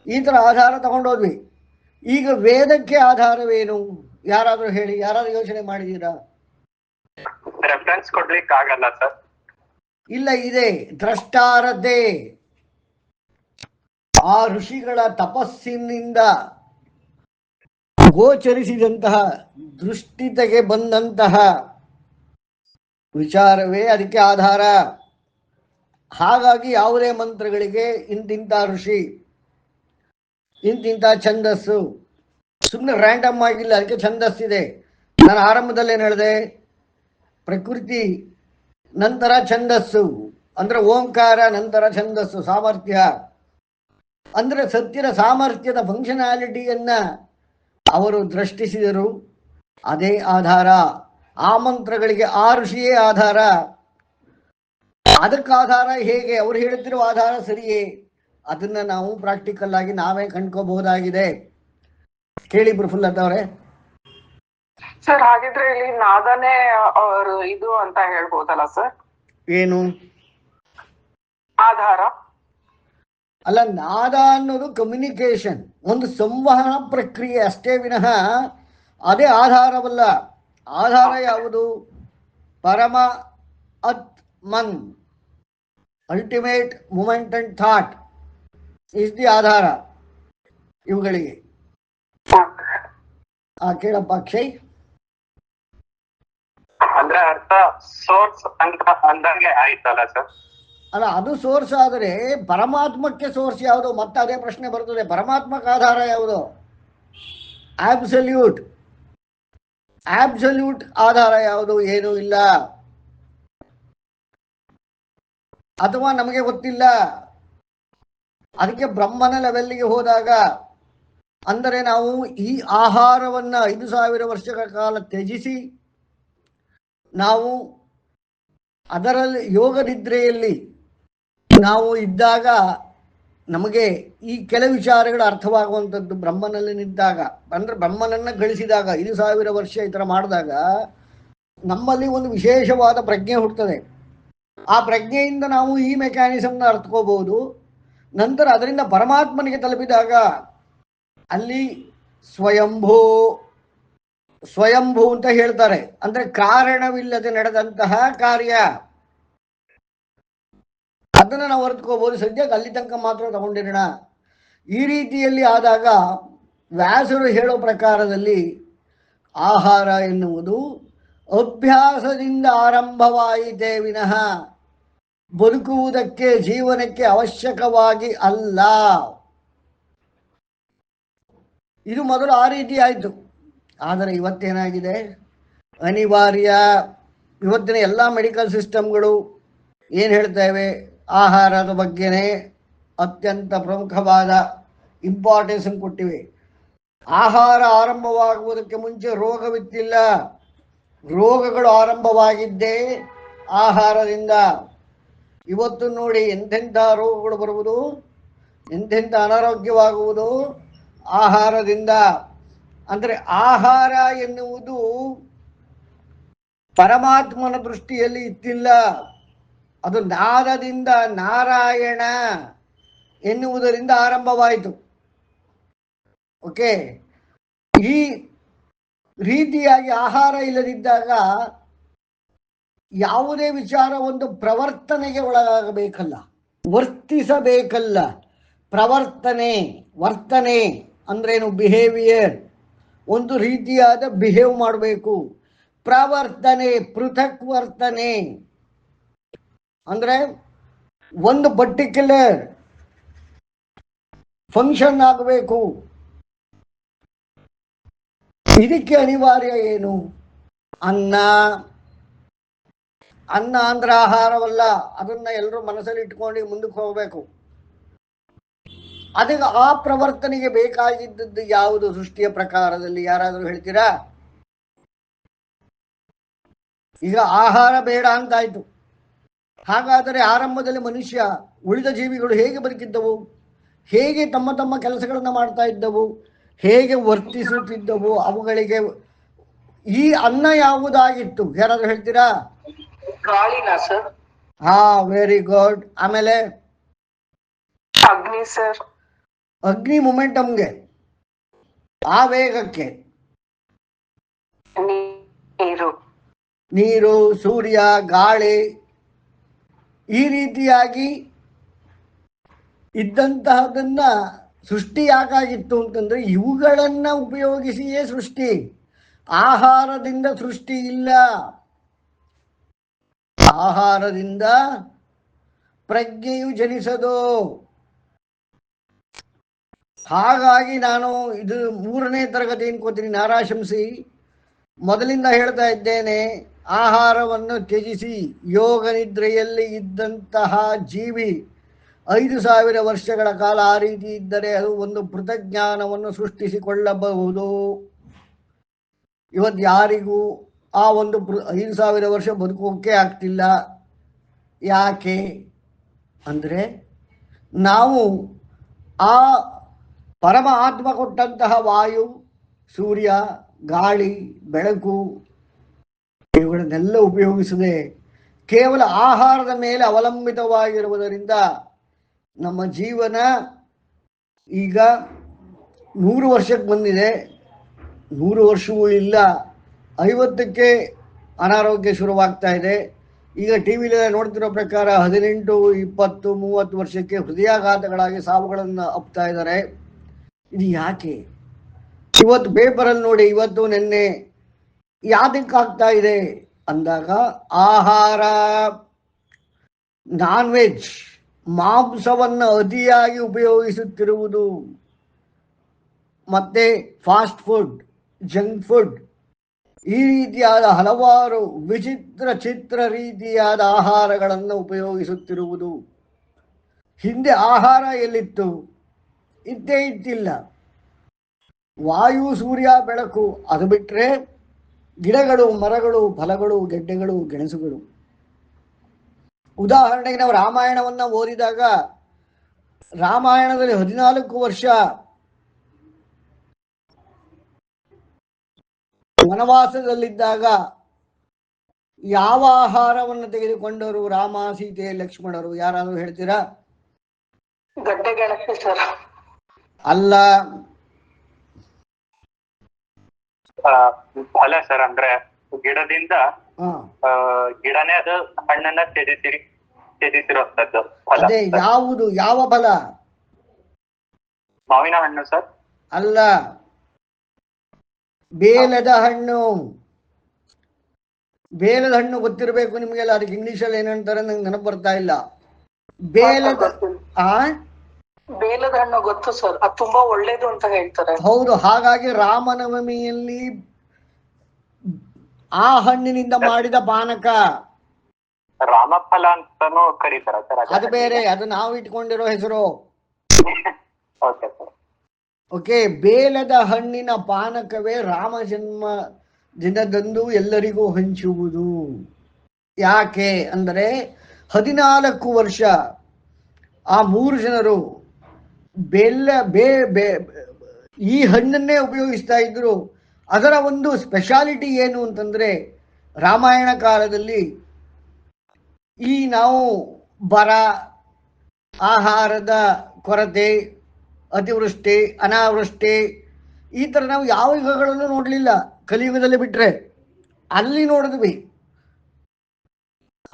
ಈ ಥರ ಆಧಾರ ತಗೊಂಡೋದ್ವಿ. ಈಗ ವೇದಕ್ಕೆ ಆಧಾರವೇನು? ಯಾರಾದರೂ ಹೇಳಿ, ಯಾರಾದ್ರೂ ಯೋಚನೆ ಮಾಡಿದ್ದೀರಾ? ರೆಫರೆನ್ಸ್ ಕೊಡ್ಲಿಕ್ಕೆ ಆಗಲ್ಲ ಸರ್. ಇಲ್ಲ, ಇದೆ. ದ್ರಷ್ಟಾರತೆ. ಆ ಋಷಿಗಳ ತಪಸ್ಸಿನಿಂದ ಗೋಚರಿಸಿದಂತಹ, ದೃಷ್ಟಿತೆಗೆ ಬಂದಂತಹ ವಿಚಾರವೇ ಅದಕ್ಕೆ ಆಧಾರ. ಹಾಗಾಗಿ ಯಾವುದೇ ಮಂತ್ರಗಳಿಗೆ ಇಂತಿಂಥ ಋಷಿ, ಇಂತಿಂಥ ಛಂದಸ್ಸು, ಸುಮ್ಮನೆ ರ್ಯಾಂಡಮ್ ಆಗಿಲ್ಲ, ಅದಕ್ಕೆ ಛಂದಸ್ಸಿದೆ. ನಾನು ಆರಂಭದಲ್ಲೇ ಹೇಳಿದೆ, ಪ್ರಕೃತಿ ನಂತರ ಛಂದಸ್ಸು, ಅಂದ್ರೆ ಓಂಕಾರ ನಂತರ ಛಂದಸ್ಸು, ಸಾಮರ್ಥ್ಯ. ಅಂದ್ರೆ ಸತ್ಯದ ಸಾಮರ್ಥ್ಯದ ಫಂಕ್ಷನಾಲಿಟಿಯನ್ನ ಅವರು ದೃಷ್ಟಿಸಿದರು. ಅದೇ ಆಧಾರ. ಆ ಮಂತ್ರಗಳಿಗೆ ಆ ಋಷಿಯೇ ಆಧಾರ. ಅದಕ್ಕೆ ಆಧಾರ ಹೇಗೆ? ಅವ್ರು ಹೇಳ್ತಿರುವ ಆಧಾರ ಸರಿಯೇ? ಅದನ್ನ ನಾವು ಪ್ರಾಕ್ಟಿಕಲ್ ಆಗಿ ನಾವೇ ಕಂಡ್ಕೋಬಹುದಾಗಿದೆ. ಕೇಳಿ ಪ್ರಫುಲ್ಲತ್ ಅವರೇ. ಸರ್ ಹಾಗಿದ್ರೆ ಇಲ್ಲಿ ನಾದನೇ ಅವರು ಇದು ಅಂತ ಹೇಳ್ಬೋದಲ್ಲ ಸರ್? ಏನು ಆಧಾರ ಅಲ್ಲ, ನಾದ ಅನ್ನೋದು ಕಮ್ಯುನಿಕೇಶನ್, ಒಂದು ಸಂವಹನ ಪ್ರಕ್ರಿಯೆ ಅಷ್ಟೇ ವಿನಃ ಅದೇ ಆಧಾರವಲ್ಲ. ಆಧಾರ ಯಾವುದು? ಪರಮ ಮನ್, ultimate moment and thought is the ಆಧಾರ ಇವುಗಳಿಗೆ. ಕೇಳಪ್ಪ ಅಕ್ಷಯ್. ಅಂದ್ರೆ ಅರ್ಥ ಸೋರ್ಸ್ ಅಂತ ಅಂದಂಗೆ ಆಯ್ತಲ್ಲ ಸರ್? ಅಲ್ಲ, ಅದು ಸೋರ್ಸ್ ಆದರೆ ಪರಮಾತ್ಮಕ್ಕೆ ಸೋರ್ಸ್ ಯಾವುದು? ಮತ್ತೆ ಅದೇ ಪ್ರಶ್ನೆ ಬರ್ತದೆ, ಪರಮಾತ್ಮಕ್ಕೆ ಆಧಾರ ಯಾವುದು? ಆಬ್ಸಲ್ಯೂಟ್ ಆಧಾರ ಯಾವುದು? ಏನೂ ಇಲ್ಲ. ಅಥವಾ ನಮಗೆ ಗೊತ್ತಿಲ್ಲ. ಅದಕ್ಕೆ ಬ್ರಹ್ಮನ ಲೆವೆಲ್ಗೆ ಹೋದಾಗ, ಅಂದರೆ ನಾವು ಈ ಆಹಾರವನ್ನು 5,000 ವರ್ಷಗಳ ಕಾಲ ತ್ಯಜಿಸಿ ನಾವು ಅದರಲ್ಲಿ ಯೋಗ ನಿದ್ರೆಯಲ್ಲಿ ನಾವು ಇದ್ದಾಗ ನಮಗೆ ಈ ಕೆಲ ವಿಚಾರಗಳು ಅರ್ಥವಾಗುವಂಥದ್ದು ಬ್ರಹ್ಮನಲ್ಲಿ ನಿಂತಾಗ. ಅಂದರೆ ಬ್ರಹ್ಮನನ್ನು ಗಳಿಸಿದಾಗ 5,000 ವರ್ಷ ಈ ಥರ ಮಾಡಿದಾಗ ನಮ್ಮಲ್ಲಿ ಒಂದು ವಿಶೇಷವಾದ ಪ್ರಜ್ಞೆ ಹುಟ್ಟುತ್ತದೆ. ಆ ಪ್ರಜ್ಞೆಯಿಂದ ನಾವು ಈ ಮೆಕ್ಯಾನಿಸಮ್ನ ಅರ್ಥಕೋಬಹುದು. ನಂತರ ಅದರಿಂದ ಪರಮಾತ್ಮನಿಗೆ ತಲುಪಿದಾಗ ಅಲ್ಲಿ ಸ್ವಯಂಭೂ ಅಂತ ಹೇಳ್ತಾರೆ. ಅಂದರೆ ಕಾರಣವಿಲ್ಲದೆ ನಡೆದಂತಹ ಕಾರ್ಯ, ಅದನ್ನು ನಾವು ಅರ್ಥಕೋಬಹುದು. ಸದ್ಯಕ್ಕೆ ಅಲ್ಲಿ ತನಕ ಮಾತ್ರ ತಗೊಂಡಿರೋಣ. ಈ ರೀತಿಯಲ್ಲಿ ಆದಾಗ ವ್ಯಾಸರು ಹೇಳೋ ಪ್ರಕಾರದಲ್ಲಿ ಆಹಾರ ಎನ್ನುವುದು ಅಭ್ಯಾಸದಿಂದ ಆರಂಭವಾಯಿತೇ ವಿನಃ ಬದುಕುವುದಕ್ಕೆ, ಜೀವನಕ್ಕೆ ಅವಶ್ಯಕವಾಗಿ ಅಲ್ಲ. ಇದು ಮೊದಲು ಆ ರೀತಿ ಆಯಿತು. ಆದರೆ ಇವತ್ತೇನಾಗಿದೆ? ಅನಿವಾರ್ಯ. ಇವತ್ತಿನ ಎಲ್ಲ ಮೆಡಿಕಲ್ ಸಿಸ್ಟಮ್ಗಳು ಏನು ಹೇಳ್ತೇವೆ? ಆಹಾರದ ಬಗ್ಗೆನೇ ಅತ್ಯಂತ ಪ್ರಮುಖವಾದ ಇಂಪಾರ್ಟೆನ್ಸ್ ಕೊಟ್ಟಿವೆ. ಆಹಾರ ಆರಂಭವಾಗುವುದಕ್ಕೆ ಮುಂಚೆ ರೋಗವಿತ್ತಿಲ್ಲ. ರೋಗಗಳು ಆರಂಭವಾಗಿದ್ದೇ ಆಹಾರದಿಂದ. ಇವತ್ತು ನೋಡಿ ಎಂತೆಂಥ ರೋಗಗಳು ಬರುವುದು, ಎಂತೆಂಥ ಅನಾರೋಗ್ಯವಾಗುವುದು ಆಹಾರದಿಂದ. ಅಂದರೆ ಆಹಾರ ಎನ್ನುವುದು ಪರಮಾತ್ಮನ ದೃಷ್ಟಿಯಲ್ಲಿ ಇತ್ತಿಲ್ಲ. ಅದು ನಾದದಿಂದ, ನಾರಾಯಣ ಎನ್ನುವುದರಿಂದ ಆರಂಭವಾಯಿತು. ಓಕೆ, ಈ ರೀತಿಯಾಗಿ ಆಹಾರ ಇಲ್ಲದಿದ್ದಾಗ ಯಾವುದೇ ವಿಚಾರ ಒಂದು ಪ್ರವರ್ತನೆಗೆ ಒಳಗಾಗಬೇಕಲ್ಲ, ವರ್ತಿಸಬೇಕಲ್ಲ. ವರ್ತನೆ ಅಂದ್ರೇನು? ಬಿಹೇವಿಯರ್, ಒಂದು ರೀತಿಯಾದ ಬಿಹೇವ್ ಮಾಡಬೇಕು. ಪ್ರವರ್ತನೆ, ಪೃಥಕ್ ವರ್ತನೆ ಅಂದ್ರೆ ಒಂದು ಪರ್ಟಿಕ್ಯುಲರ್ ಫಂಕ್ಷನ್ ಆಗಬೇಕು. ಇದಕ್ಕೆ ಅನಿವಾರ್ಯ ಏನು? ಅನ್ನ ಅಂದ್ರೆ ಆಹಾರವಲ್ಲ. ಅದನ್ನ ಎಲ್ಲರೂ ಮನಸ್ಸಲ್ಲಿ ಇಟ್ಕೊಂಡು ಮುಂದಕ್ಕೆ ಹೋಗಬೇಕು. ಅದಕ್ಕೆ ಆ ಪ್ರವರ್ತನೆಗೆ ಬೇಕಾಗಿದ್ದದ್ದು ಯಾವುದು ಸೃಷ್ಟಿಯ ಪ್ರಕಾರದಲ್ಲಿ? ಯಾರಾದರೂ ಹೇಳ್ತೀರಾ? ಈಗ ಆಹಾರ ಬೇಡ ಅಂತಾಯ್ತು. ಹಾಗಾದರೆ ಆರಂಭದಲ್ಲಿ ಮನುಷ್ಯ, ಉಳಿದ ಜೀವಿಗಳು ಹೇಗೆ ಬದುಕಿದ್ದವು? ಹೇಗೆ ತಮ್ಮ ತಮ್ಮ ಕೆಲಸಗಳನ್ನು ಮಾಡ್ತಾ ಇದ್ದವು? ಹೇಗೆ ವರ್ತಿಸುತ್ತಿದ್ದವು? ಅವುಗಳಿಗೆ ಈ ಅನ್ನ ಯಾವುದಾಗಿತ್ತು? ಯಾರಾದರೂ ಹೇಳ್ತೀರಾ? ಗಾಳಿನ ಸರ್? Very good. ಆಮೇಲೆ ಅಗ್ನಿ ಸರ್? ಅಗ್ನಿ ಮೊಮೆಂಟಮ್ಗೆ, ಆ ವೇಗಕ್ಕೆ. ನೀರು, ಸೂರ್ಯ, ಗಾಳಿ, ಈ ರೀತಿಯಾಗಿ ಇದ್ದಂತಹದನ್ನ ಸೃಷ್ಟಿ ಯಾಕಾಗಿತ್ತು ಅಂತಂದ್ರೆ ಇವುಗಳನ್ನ ಉಪಯೋಗಿಸಿಯೇ ಸೃಷ್ಟಿ. ಆಹಾರದಿಂದ ಸೃಷ್ಟಿ ಇಲ್ಲ. ಆಹಾರದಿಂದ ಪ್ರಜ್ಞೆಯು ಜನಿಸದು. ಹಾಗಾಗಿ ನಾನು ಇದು 3ನೇ ತರಗತಿ ಅನ್ಕೋತೀನಿ, ನಾರಾಶಂಸಿ. ಮೊದಲಿಂದ ಹೇಳ್ತಾ ಇದ್ದೇನೆ, ಆಹಾರವನ್ನು ತ್ಯಜಿಸಿ ಯೋಗ ನಿದ್ರೆಯಲ್ಲಿ ಇದ್ದಂತಹ ಜೀವಿ 5,000 ವರ್ಷಗಳ ಕಾಲ ಆ ರೀತಿ ಇದ್ದರೆ ಅದು ಒಂದು ಪೃಥಜ್ಞಾನವನ್ನು ಸೃಷ್ಟಿಸಿಕೊಳ್ಳಬಹುದು. ಇವತ್ತು ಯಾರಿಗೂ ಆ ಒಂದು 5,000 ವರ್ಷ ಬದುಕೋಕೆ ಆಗ್ತಿಲ್ಲ. ಯಾಕೆ ಅಂದರೆ ನಾವು ಆ ಪರಮ ಆತ್ಮ ಕೊಟ್ಟಂತಹ ವಾಯು, ಸೂರ್ಯ, ಗಾಳಿ, ಬೆಳಕು ಇವುಗಳನ್ನೆಲ್ಲ ಉಪಯೋಗಿಸದೆ ಕೇವಲ ಆಹಾರದ ಮೇಲೆ ಅವಲಂಬಿತವಾಗಿರುವುದರಿಂದ ನಮ್ಮ ಜೀವನ ಈಗ 100 ವರ್ಷಕ್ಕೆ ಬಂದಿದೆ. 100 ವರ್ಷವೂ ಇಲ್ಲ, 50ಕ್ಕೆ ಅನಾರೋಗ್ಯ ಶುರುವಾಗ್ತಾ ಇದೆ. ಈಗ ಟಿ ವಿಲೆಲ್ಲ ನೋಡ್ತಿರೋ ಪ್ರಕಾರ 18, 20, 30 ವರ್ಷಕ್ಕೆ ಹೃದಯಾಘಾತಗಳಾಗಿ ಸಾವುಗಳನ್ನು ಅಪ್ತಾ ಇದ್ದಾರೆ. ಇದು ಯಾಕೆ? ಇವತ್ತು ಪೇಪರಲ್ಲಿ ನೋಡಿ, ಇವತ್ತು ನಿನ್ನೆ ಯಾತಕ್ಕಾಗ್ತಾ ಇದೆ ಅಂದಾಗ ಆಹಾರ, ನಾನ್ ವೆಜ್, ಮಾಂಸವನ್ನು ಅತಿಯಾಗಿ ಉಪಯೋಗಿಸುತ್ತಿರುವುದು, ಮತ್ತೆ ಫಾಸ್ಟ್ ಫುಡ್, ಜಂಕ್ ಫುಡ್, ಈ ರೀತಿಯಾದ ಹಲವಾರು ಚಿತ್ರ ರೀತಿಯಾದ ಆಹಾರಗಳನ್ನು ಉಪಯೋಗಿಸುತ್ತಿರುವುದು. ಹಿಂದೆ ಆಹಾರ ಎಲ್ಲಿತ್ತು? ಇದ್ದೇ ಇತ್ತಿಲ್ಲ. ವಾಯು, ಸೂರ್ಯ, ಬೆಳಕು, ಅದು ಬಿಟ್ಟರೆ ಗಿಡಗಳು, ಮರಗಳು, ಫಲಗಳು, ಗೆಡ್ಡೆಗಳು, ಗೆಣಸುಗಳು. ಉದಾಹರಣೆಗೆ ನಾವು ರಾಮಾಯಣವನ್ನು ಓದಿದಾಗ ರಾಮಾಯಣದಲ್ಲಿ 14 ವರ್ಷ ವನವಾಸದಲ್ಲಿದ್ದಾಗ ಯಾವ ಆಹಾರವನ್ನು ತೆಗೆದುಕೊಂಡರು ರಾಮ, ಸೀತೆ, ಲಕ್ಷ್ಮಣರು? ಯಾರಾದರೂ ಹೇಳ್ತೀರಾ? ಗಡ್ಡೆ ಗೆಣಸು ಸರ್. ಅಲ್ಲ, ಫಲ ಸರ್. ಅಂದ್ರೆ ಗಿಡದಿಂದ ಗಿಡನೇ ಅದು ಹಣ್ಣನ್ನ ತ್ಯಜಿಸಿರುವಂತದ್ದು ಫಲ. ಅದೇ ಯಾವುದು? ಯಾವ ಫಲ? ಮಾವಿನ ಹಣ್ಣು ಸರ್. ಅಲ್ಲ, ಬೇಲದ ಹಣ್ಣು. ಬೇಲದ ಹಣ್ಣು ಗೊತ್ತಿರಬೇಕು ನಿಮಗೆಲ್ಲ. ಅದಕ್ಕೆ ಇಂಗ್ಲಿಷಲ್ಲಿ ಏನಂತಾರೆ ನಂಗೆ ನೆನಪು ಬರ್ತಾ ಇಲ್ಲ. ಬೇಲದ ಬೇಲದ ಹಣ್ಣು ಗೊತ್ತು ಸರ್, ಅದು ತುಂಬಾ ಒಳ್ಳೇದು ಅಂತ ಹೇಳ್ತಾರೆ. ಹೌದು. ಹಾಗಾಗಿ ರಾಮನವಮಿಯಲ್ಲಿ ಆ ಹಣ್ಣಿನಿಂದ ಮಾಡಿದ ಪಾನಕ ರಾಮಫಲ ಅಂತಾನು ಕರೀತಾರ ಸರ್. ಅದು ಬೇರೆ, ಅದು ನಾವು ಇಟ್ಕೊಂಡಿರೋ ಹೆಸರು. ಓಕೆ, ಬೇಲದ ಹಣ್ಣಿನ ಪಾನಕವೇ ರಾಮ ಜನ್ಮ ದಿನದಂದು ಎಲ್ಲರಿಗೂ ಹಂಚುವುದು. ಯಾಕೆ ಅಂದರೆ 14 ವರ್ಷ ಆ 3 ಜನರು ಈ ಹಣ್ಣನ್ನೇ ಉಪಯೋಗಿಸ್ತಾ ಇದ್ರು. ಅದರ ಒಂದು ಸ್ಪೆಷಾಲಿಟಿ ಏನು ಅಂತಂದ್ರೆ, ರಾಮಾಯಣ ಕಾಲದಲ್ಲಿ ಈ ನಾವು ಬರ, ಆಹಾರದ ಕೊರತೆ, ಅತಿವೃಷ್ಟಿ, ಅನಾವೃಷ್ಟಿ, ಈ ಥರ ನಾವು ಯಾವ ಯುಗಗಳನ್ನು ನೋಡಲಿಲ್ಲ, ಕಲಿಯುಗದಲ್ಲಿ ಬಿಟ್ಟರೆ. ಅಲ್ಲಿ ನೋಡಿದ್ವಿ,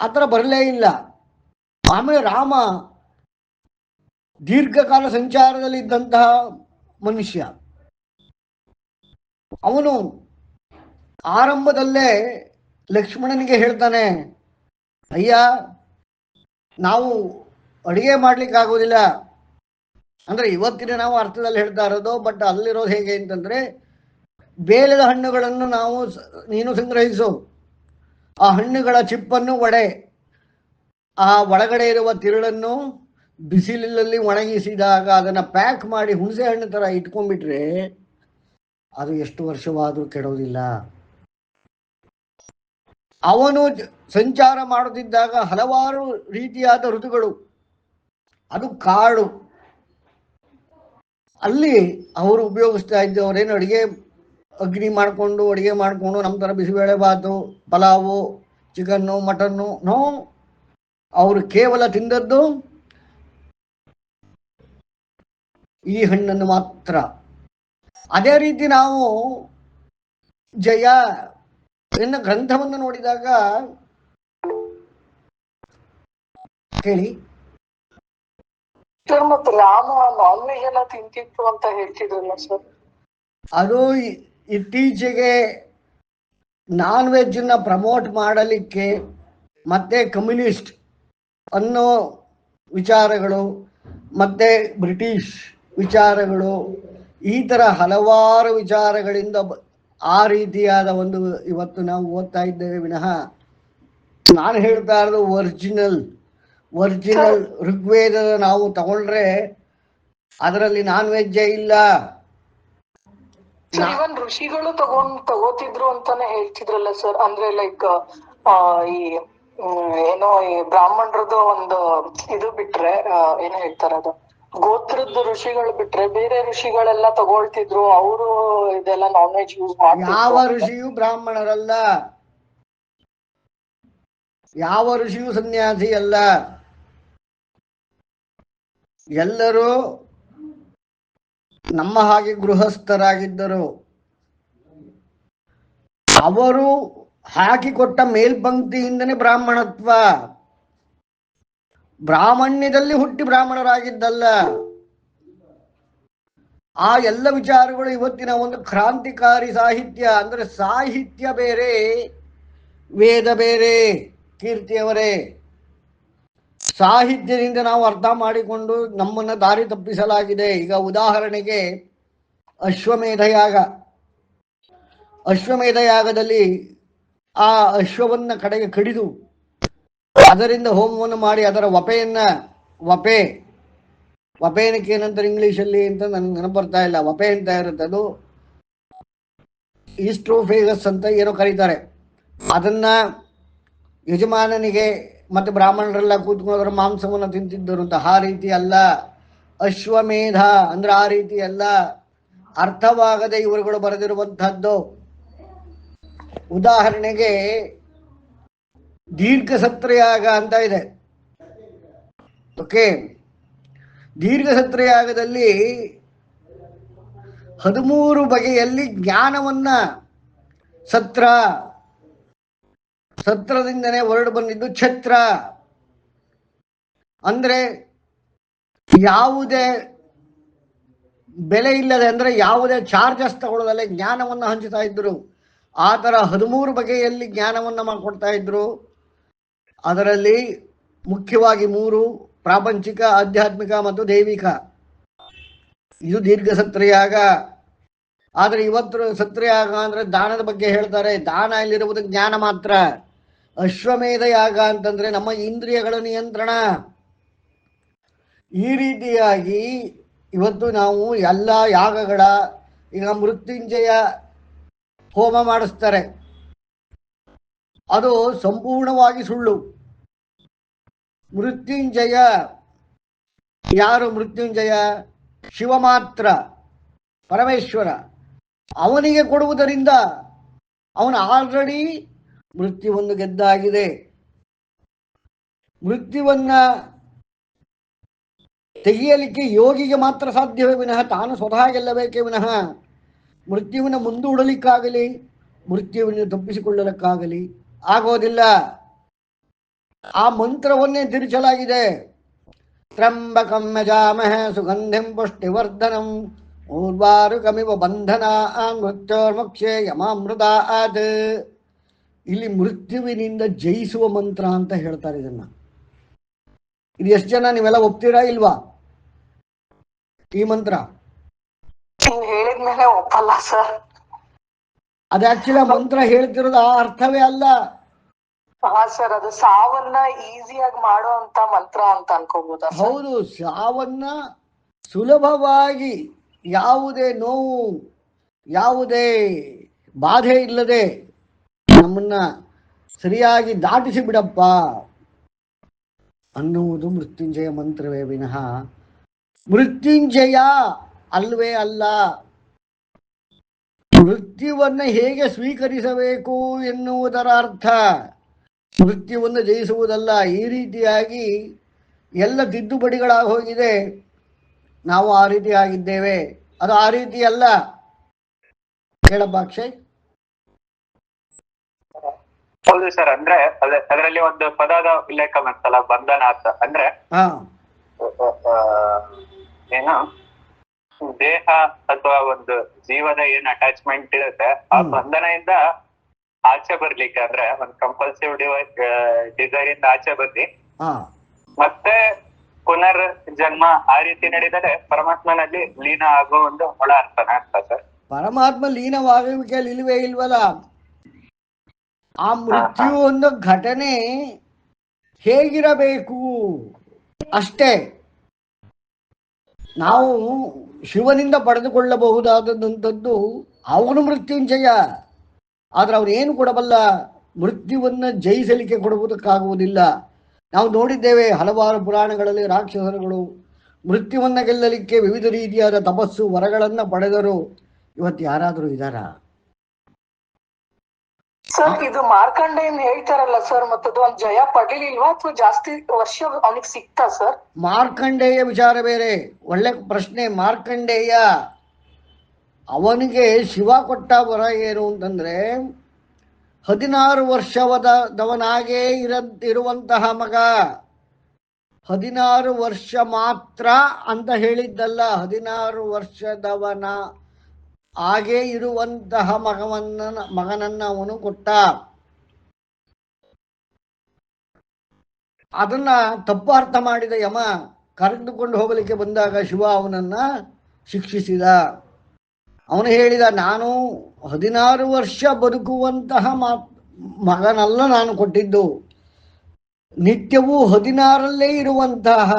ಆ ಥರ ಬರಲೇ ಇಲ್ಲ. ಆಮೇಲೆ ರಾಮ ದೀರ್ಘಕಾಲ ಸಂಚಾರದಲ್ಲಿದ್ದಂತಹ ಮನುಷ್ಯ. ಅವನು ಆರಂಭದಲ್ಲೇ ಲಕ್ಷ್ಮಣನಿಗೆ ಹೇಳ್ತಾನೆ, ಅಯ್ಯ, ನಾವು ಅಡುಗೆ ಮಾಡ್ಲಿಕ್ಕಾಗೋದಿಲ್ಲ. ಅಂದರೆ ಇವತ್ತಿನ ನಾವು ಅರ್ಥದಲ್ಲಿ ಹೇಳ್ತಾ ಇರೋದು, ಬಟ್ ಅಲ್ಲಿರೋದು ಹೇಗೆ ಅಂತಂದರೆ, ಬೇಲದ ಹಣ್ಣುಗಳನ್ನು ನೀನು ಸಂಗ್ರಹಿಸು, ಆ ಹಣ್ಣುಗಳ ಚಿಪ್ಪನ್ನು ಒಡೆ, ಆ ಒಳಗಡೆ ಇರುವ ತಿರುಳನ್ನು ಬಿಸಿಲಲ್ಲಿ ಒಣಗಿಸಿದಾಗ ಅದನ್ನು ಪ್ಯಾಕ್ ಮಾಡಿ ಹುಣಸೆ ಹಣ್ಣು ಥರ ಇಟ್ಕೊಂಡ್ಬಿಟ್ರೆ ಅದು ಎಷ್ಟು ವರ್ಷವಾದರೂ ಕೆಡೋದಿಲ್ಲ. ಅವನು ಸಂಚಾರ ಮಾಡುತ್ತಿದ್ದಾಗ ಹಲವಾರು ರೀತಿಯಾದ ಋತುಗಳು, ಅದು ಕಾಡು, ಅಲ್ಲಿ ಅವರು ಉಪಯೋಗಿಸ್ತಾ ಇದ್ದವರೇನು ಅಗ್ನಿ ಮಾಡಿಕೊಂಡು ಅಡುಗೆ ಮಾಡಿಕೊಂಡು ನಮ್ಮ ಥರ ಬಿಸಿಬೇಳೆ ಬಾತು, ಪಲಾವು, ಚಿಕನ್ನು, ಮಟನ್ನು, ನೋ. ಅವರು ಕೇವಲ ತಿಂದದ್ದು ಈ ಹಣ್ಣನ್ನು ಮಾತ್ರ. ಅದೇ ರೀತಿ ನಾವು ಜಯ ಎನ್ನ ಗ್ರಂಥವನ್ನು ನೋಡಿದಾಗ ಹೇಳಿ, ಮತ್ತೆ ರಾಮ ನಾನ್ ವೆಜ್ ಎಲ್ಲ ತಿಂತಿತ್ತು ಅಂತ ಹೇಳ್ತಿದ್ರಲ್ಲ ಸರ್. ಅದು ಇತ್ತೀಚೆಗೆ ನಾನ್ ವೆಜ್ನ ಪ್ರಮೋಟ್ ಮಾಡಲಿಕ್ಕೆ ಮತ್ತೆ ಕಮ್ಯುನಿಸ್ಟ್ ಅನ್ನೋ ವಿಚಾರಗಳು, ಮತ್ತೆ ಬ್ರಿಟಿಷ್ ವಿಚಾರಗಳು, ಈ ಥರ ಹಲವಾರು ವಿಚಾರಗಳಿಂದ ಆ ರೀತಿಯಾದ ಒಂದು ಇವತ್ತು ನಾವು ಓದ್ತಾ ಇದ್ದೇವೆ ವಿನಃ, ನಾನು ಹೇಳ್ತಾ ಇರೋದು ಒರಿಜಿನಲ್ ಋಗ್ವೇದದ ನಾವು ತಗೊಂಡ್ರೆ ಅದರಲ್ಲಿ ನಾನ್ ವೆಜ್ಜೇ ಇಲ್ಲ. ಇವನ್ ಋಷಿಗಳು ತಗೋತಿದ್ರು ಅಂತಾನೆ ಹೇಳ್ತಿದ್ರಲ್ಲ ಸರ್. ಅಂದ್ರೆ ಲೈಕ್ ಈ ಏನೋ ಈ ಬ್ರಾಹ್ಮಣರದ್ದು ಒಂದು ಇದು ಬಿಟ್ರೆ ಏನೋ ಹೇಳ್ತಾರೆ ಅದು ಗೋತ್ರದ ಋಷಿಗಳು ಬಿಟ್ರೆ ಬೇರೆ ಋಷಿಗಳೆಲ್ಲ ತಗೊಳ್ತಿದ್ರು, ಅವರು ಇದೆಲ್ಲ ನಾನ್ ವೆಜ್ ಯೂಸ್ ಯಾವ ಮಾಡ್ತಿದ್ರು. ಋಷಿಯು ಬ್ರಾಹ್ಮಣರಲ್ಲ, ಯಾವ ಋಷಿಯು ಸನ್ಯಾಸಿ ಅಲ್ಲ. ಎಲ್ಲರೂ ನಮ್ಮ ಹಾಗೆ ಗೃಹಸ್ಥರಾಗಿದ್ದರು. ಅವರು ಹಾಕಿಕೊಟ್ಟ ಮೇಲ್ಪಂಕ್ತಿಯಿಂದನೇ ಬ್ರಾಹ್ಮಣತ್ವ. ಬ್ರಾಹ್ಮಣ್ಯದಲ್ಲಿ ಹುಟ್ಟಿ ಬ್ರಾಹ್ಮಣರಾಗಿದ್ದಲ್ಲ. ಆ ಎಲ್ಲ ವಿಚಾರಗಳು ಇವತ್ತಿನ ಒಂದು ಕ್ರಾಂತಿಕಾರಿ ಸಾಹಿತ್ಯ. ಅಂದರೆ ಸಾಹಿತ್ಯ ಬೇರೆ, ವೇದ ಬೇರೆ. ಕೀರ್ತಿಯವರೇ, ಸಾಹಿತ್ಯದಿಂದ ನಾವು ಅರ್ಥ ಮಾಡಿಕೊಂಡು ನಮ್ಮನ್ನು ದಾರಿ ತಪ್ಪಿಸಲಾಗಿದೆ. ಈಗ ಉದಾಹರಣೆಗೆ ಅಶ್ವಮೇಧ ಯಾಗ. ಅಶ್ವಮೇಧ ಯಾಗದಲ್ಲಿ ಆ ಅಶ್ವವನ್ನು ಕಡೆಗೆ ಕಡಿದು ಅದರಿಂದ ಹೋಮವನ್ನು ಮಾಡಿ ಅದರ ವಪೆಯನಕ್ಕೆ ಏನಂತಾರೆ ಇಂಗ್ಲೀಷಲ್ಲಿ ಅಂತ ನನಗೆ ನೆನಪು ಬರ್ತಾ ಇಲ್ಲ. ವಪೆ ಅಂತ ಇರುತ್ತೆ, ಅದು ಈಸ್ಟ್ರೋಫೇಗಸ್ ಅಂತ ಏನೋ ಕರೀತಾರೆ. ಅದನ್ನ ಯಜಮಾನನಿಗೆ ಮತ್ತು ಬ್ರಾಹ್ಮಣರೆಲ್ಲ ಕೂತ್ಕೊಂಡು ಅದರ ಮಾಂಸವನ್ನು ತಿಂತಿದ್ದರು ಅಂತ. ಆ ರೀತಿ ಅಲ್ಲ ಅಶ್ವಮೇಧ ಅಂದ್ರೆ, ಆ ರೀತಿ ಅಲ್ಲ. ಅರ್ಥವಾಗದೆ ಇವರುಗಳು ಬರೆದಿರುವಂತಹದ್ದು. ಉದಾಹರಣೆಗೆ ದೀರ್ಘ ಸತ್ರಯಾಗ ಅಂತ ಇದೆ. ಓಕೆ, ದೀರ್ಘ ಸತ್ರಯಾಗದಲ್ಲಿ 13 ಬಗೆಯಲ್ಲಿ ಜ್ಞಾನವನ್ನ, ಸತ್ರದಿಂದನೇ ಹೊರಡು ಬಂದಿದ್ದು ಛತ್ರ. ಅಂದ್ರೆ ಯಾವುದೇ ಬೆಲೆ ಇಲ್ಲದೆ, ಅಂದ್ರೆ ಯಾವುದೇ ಚಾರ್ಜಸ್ ತಗೊಳ್ಳೋದಲ್ಲೇ ಜ್ಞಾನವನ್ನು ಹಂಚುತ್ತಾ ಇದ್ರು. ಆ ಥರ 13 ಬಗೆಯಲ್ಲಿ ಜ್ಞಾನವನ್ನು ಮಾಡಿಕೊಡ್ತಾ ಇದ್ರು. ಅದರಲ್ಲಿ ಮುಖ್ಯವಾಗಿ 3: ಪ್ರಾಪಂಚಿಕ, ಆಧ್ಯಾತ್ಮಿಕ ಮತ್ತು ದೈವಿಕ. ಇದು ದೀರ್ಘ ಸತ್ರಯಾಗ. ಆದರೆ ಇವತ್ತು ಸತ್ರಯಾಗ ಅಂದ್ರೆ ದಾನದ ಬಗ್ಗೆ ಹೇಳ್ತಾರೆ. ದಾನ ಇಲ್ಲಿರುವುದು ಜ್ಞಾನ ಮಾತ್ರ. ಅಶ್ವಮೇಧ ಯಾಗ ಅಂತಂದ್ರೆ ನಮ್ಮ ಇಂದ್ರಿಯಗಳ ನಿಯಂತ್ರಣ. ಈ ರೀತಿಯಾಗಿ ಇವತ್ತು ನಾವು ಎಲ್ಲ ಯಾಗಗಳ, ಈಗ ಮೃತ್ಯುಂಜಯ ಹೋಮ ಮಾಡಿಸ್ತಾರೆ, ಅದು ಸಂಪೂರ್ಣವಾಗಿ ಸುಳ್ಳು. ಮೃತ್ಯುಂಜಯ ಯಾರು? ಮೃತ್ಯುಂಜಯ ಶಿವ ಮಾತ್ರ, ಪರಮೇಶ್ವರ. ಅವನಿಗೆ ಕೊಡುವುದರಿಂದ ಅವನು ಆಲ್ರೆಡಿ ಮೃತ್ಯುವನ್ನು ಗೆದ್ದಾಗಿದೆ. ಮೃತ್ಯುವನ್ನ ತೆಗೆಯಲಿಕ್ಕೆ ಯೋಗಿಗೆ ಮಾತ್ರ ಸಾಧ್ಯವೇ ವಿನಃ ತಾನು ಸ್ವತಃ ಗೆಲ್ಲಬೇಕೇ ವಿನಃ ಮೃತ್ಯುವಿನ ಮುಂದೂಡಲಿಕ್ಕಾಗಲಿ ಮೃತ್ಯುವಿನ ತಪ್ಪಿಸಿಕೊಳ್ಳಲಿಕ್ಕಾಗಲಿ ಆಗೋದಿಲ್ಲ. ಆ ಮಂತ್ರವನ್ನೇ ತಿರುಚಲಾಗಿದೆ. ತ್ರಂಬಕಂ ಯಜಾಮಹ ಸುಗಂಧಿಂ ಪುಷ್ಟಿವರ್ಧನಂ ಊರ್ವಾರುಕಮಿವ ಬಂಧನಾನ್ ಮೃತ್ಯೋರ್ಮುಕ್ಷೇ ಯಮಾಮೃತಾತ್. ಇಲ್ಲಿ ಮೃತ್ಯುವಿನಿಂದ ಜಯಿಸುವ ಮಂತ್ರ ಅಂತ ಹೇಳ್ತಾರೆ ಇದನ್ನ. ಇದು ಎಷ್ಟು ಜನ ನೀವೆಲ್ಲ ಒಪ್ತೀರಾ ಇಲ್ವಾ ಈ ಮಂತ್ರ? ನೀವ್ ಹೇಳಿದ್ಮೇಲೆ ಒಪ್ಪಲ್ಲ ಸರ್. ಅದು ಆಕ್ಚುಲಿ ಆ ಮಂತ್ರ ಹೇಳ್ತಿರೋದು ಆ ಅರ್ಥವೇ ಅಲ್ಲ. ಹಾ ಸರ್, ಅದು ಸಾವನ್ನ ಈಸಿಯಾಗಿ ಮಾಡೋ ಅಂತ ಮಂತ್ರ ಅಂತ ಅನ್ಕೋಬಹುದಾ? ಹೌದು, ಸಾವನ್ನ ಸುಲಭವಾಗಿ, ಯಾವುದೇ ನೋವು, ಯಾವುದೇ ಬಾಧೆ ಇಲ್ಲದೆ ನಮ್ಮನ್ನ ಸರಿಯಾಗಿ ದಾಟಿಸಿ ಬಿಡಪ್ಪ ಅನ್ನುವುದು ಮೃತ್ಯುಂಜಯ ಮಂತ್ರವೇ ವಿನಃ ಮೃತ್ಯುಂಜಯ ಅಲ್ವೇ ಅಲ್ಲ. ಮೃತ್ಯುವನ್ನು ಹೇಗೆ ಸ್ವೀಕರಿಸಬೇಕು ಎನ್ನುವುದರ ಅರ್ಥ ಮೃತ್ಯುವನ್ನು ಜಯಿಸುವುದಲ್ಲ. ಈ ರೀತಿಯಾಗಿ ಎಲ್ಲ ತಿದ್ದುಪಡಿಗಳಾಗಿ ಹೋಗಿದೆ. ನಾವು ಆ ರೀತಿ ಆಗಿದ್ದೇವೆ, ಅದು ಆ ರೀತಿ ಅಲ್ಲ. ಹೇಳಪ್ಪ ಅಕ್ಷಯ್. ಹೌದು ಸರ್, ಅಂದ್ರೆ ಅದರಲ್ಲಿ ಒಂದು ಪದದ ಉಲ್ಲೇಖ ಮಾಡ್ತಲ್ಲ, ಬಂಧನ ಅಂತ. ಅಂದ್ರೆ ಏನು ದೇಹ ಅಥವಾ ಒಂದು ಜೀವದ ಏನ್ ಅಟ್ಯಾಚ್ಮೆಂಟ್ ಇರುತ್ತೆ, ಆ ಬಂಧನದಿಂದ ಆಚೆ ಬರ್ಲಿಕ್ಕೆ, ಅಂದ್ರೆ ಒಂದು ಕಂಪಲ್ಸಿವ್ ಡಿಸೈರ್ ಇಂದ ಆಚೆ ಬರ್ಲಿ ಮತ್ತೆ ಪುನರ್ ಜನ್ಮ ಆ ರೀತಿ ನಡೆದರೆ ಪರಮಾತ್ಮನಲ್ಲಿ ಲೀನ ಆಗೋ ಒಂದು ಒಳ ಅರ್ಥನ ಅಂತ ಸರ್. ಪರಮಾತ್ಮ ಲೀನವಾಗುವಿಕೆಯಲ್ಲಿ ಇಲ್ವೇ ಇಲ್ವಲ್ಲ. ಆ ಮೃತ್ಯು ಒಂದು ಘಟನೆ ಹೇಗಿರಬೇಕು ಅಷ್ಟೇ. ನಾವು ಶಿವನಿಂದ ಪಡೆದುಕೊಳ್ಳಬಹುದಾದಂಥದ್ದು ಅವನು ಮೃತ್ಯುಂಜಯ. ಆದ್ರೆ ಅವನೇನು ಕೊಡಬಲ್ಲ? ಮೃತ್ಯುವನ್ನು ಜಯಿಸಲಿಕ್ಕೆ ಕೊಡುವುದಕ್ಕಾಗುವುದಿಲ್ಲ. ನಾವು ನೋಡಿದ್ದೇವೆ ಹಲವಾರು ಪುರಾಣಗಳಲ್ಲಿ ರಾಕ್ಷಸರುಗಳು ಮೃತ್ಯುವನ್ನು ಗೆಲ್ಲಲಿಕ್ಕೆ ವಿವಿಧ ರೀತಿಯಾದ ತಪಸ್ಸು ವರಗಳನ್ನು ಪಡೆದರು. ಇವತ್ತು ಯಾರಾದರೂ ಇದ್ದಾರಾ? ಸರ್ ಇದು ಮಾರ್ಕಂಡೇಯನ್ ಹೇಳ್ತಾರಲ್ಲ ಸರ್, ಮತ್ತದು ಒಂದ್ ಜಯ ಪಡಲಿಲ್ವಾ ಅಥವಾ ಜಾಸ್ತಿ ವರ್ಷ ಅವನಿಗೆ ಸಿಕ್ತಾ ಸರ್? ಮಾರ್ಕಂಡೇಯ ವಿಚಾರ ಬೇರೆ. ಒಳ್ಳೆ ಪ್ರಶ್ನೆ. ಮಾರ್ಕಂಡೇಯ ಅವನಿಗೆ ಶಿವ ಕೊಟ್ಟ ವರ ಏನು ಅಂತಂದ್ರೆ 16 ವರ್ಷದವನಾಗೇ ಇರುವಂತಹ ಮಗ. 16 ವರ್ಷ ಮಾತ್ರ ಅಂತ ಹೇಳಿದ್ದಲ್ಲ, 16 ವರ್ಷದವನ ಹಾಗೇ ಇರುವಂತಹ ಮಗನನ್ನ ಅವನು ಕೊಟ್ಟ. ಅದನ್ನ ತಪ್ಪು ಅರ್ಥ ಮಾಡಿದ ಯಮ ಕರೆದುಕೊಂಡು ಹೋಗಲಿಕ್ಕೆ ಬಂದಾಗ ಶಿವ ಅವನನ್ನ ಶಿಕ್ಷಿಸಿದ. ಅವನು ಹೇಳಿದ, ನಾನು 16 ವರ್ಷ ಬದುಕುವಂತಹ ಮಗನಲ್ಲ ನಾನು ಕೊಟ್ಟಿದ್ದು, ನಿತ್ಯವೂ 16ರಲ್ಲೇ ಇರುವಂತಹ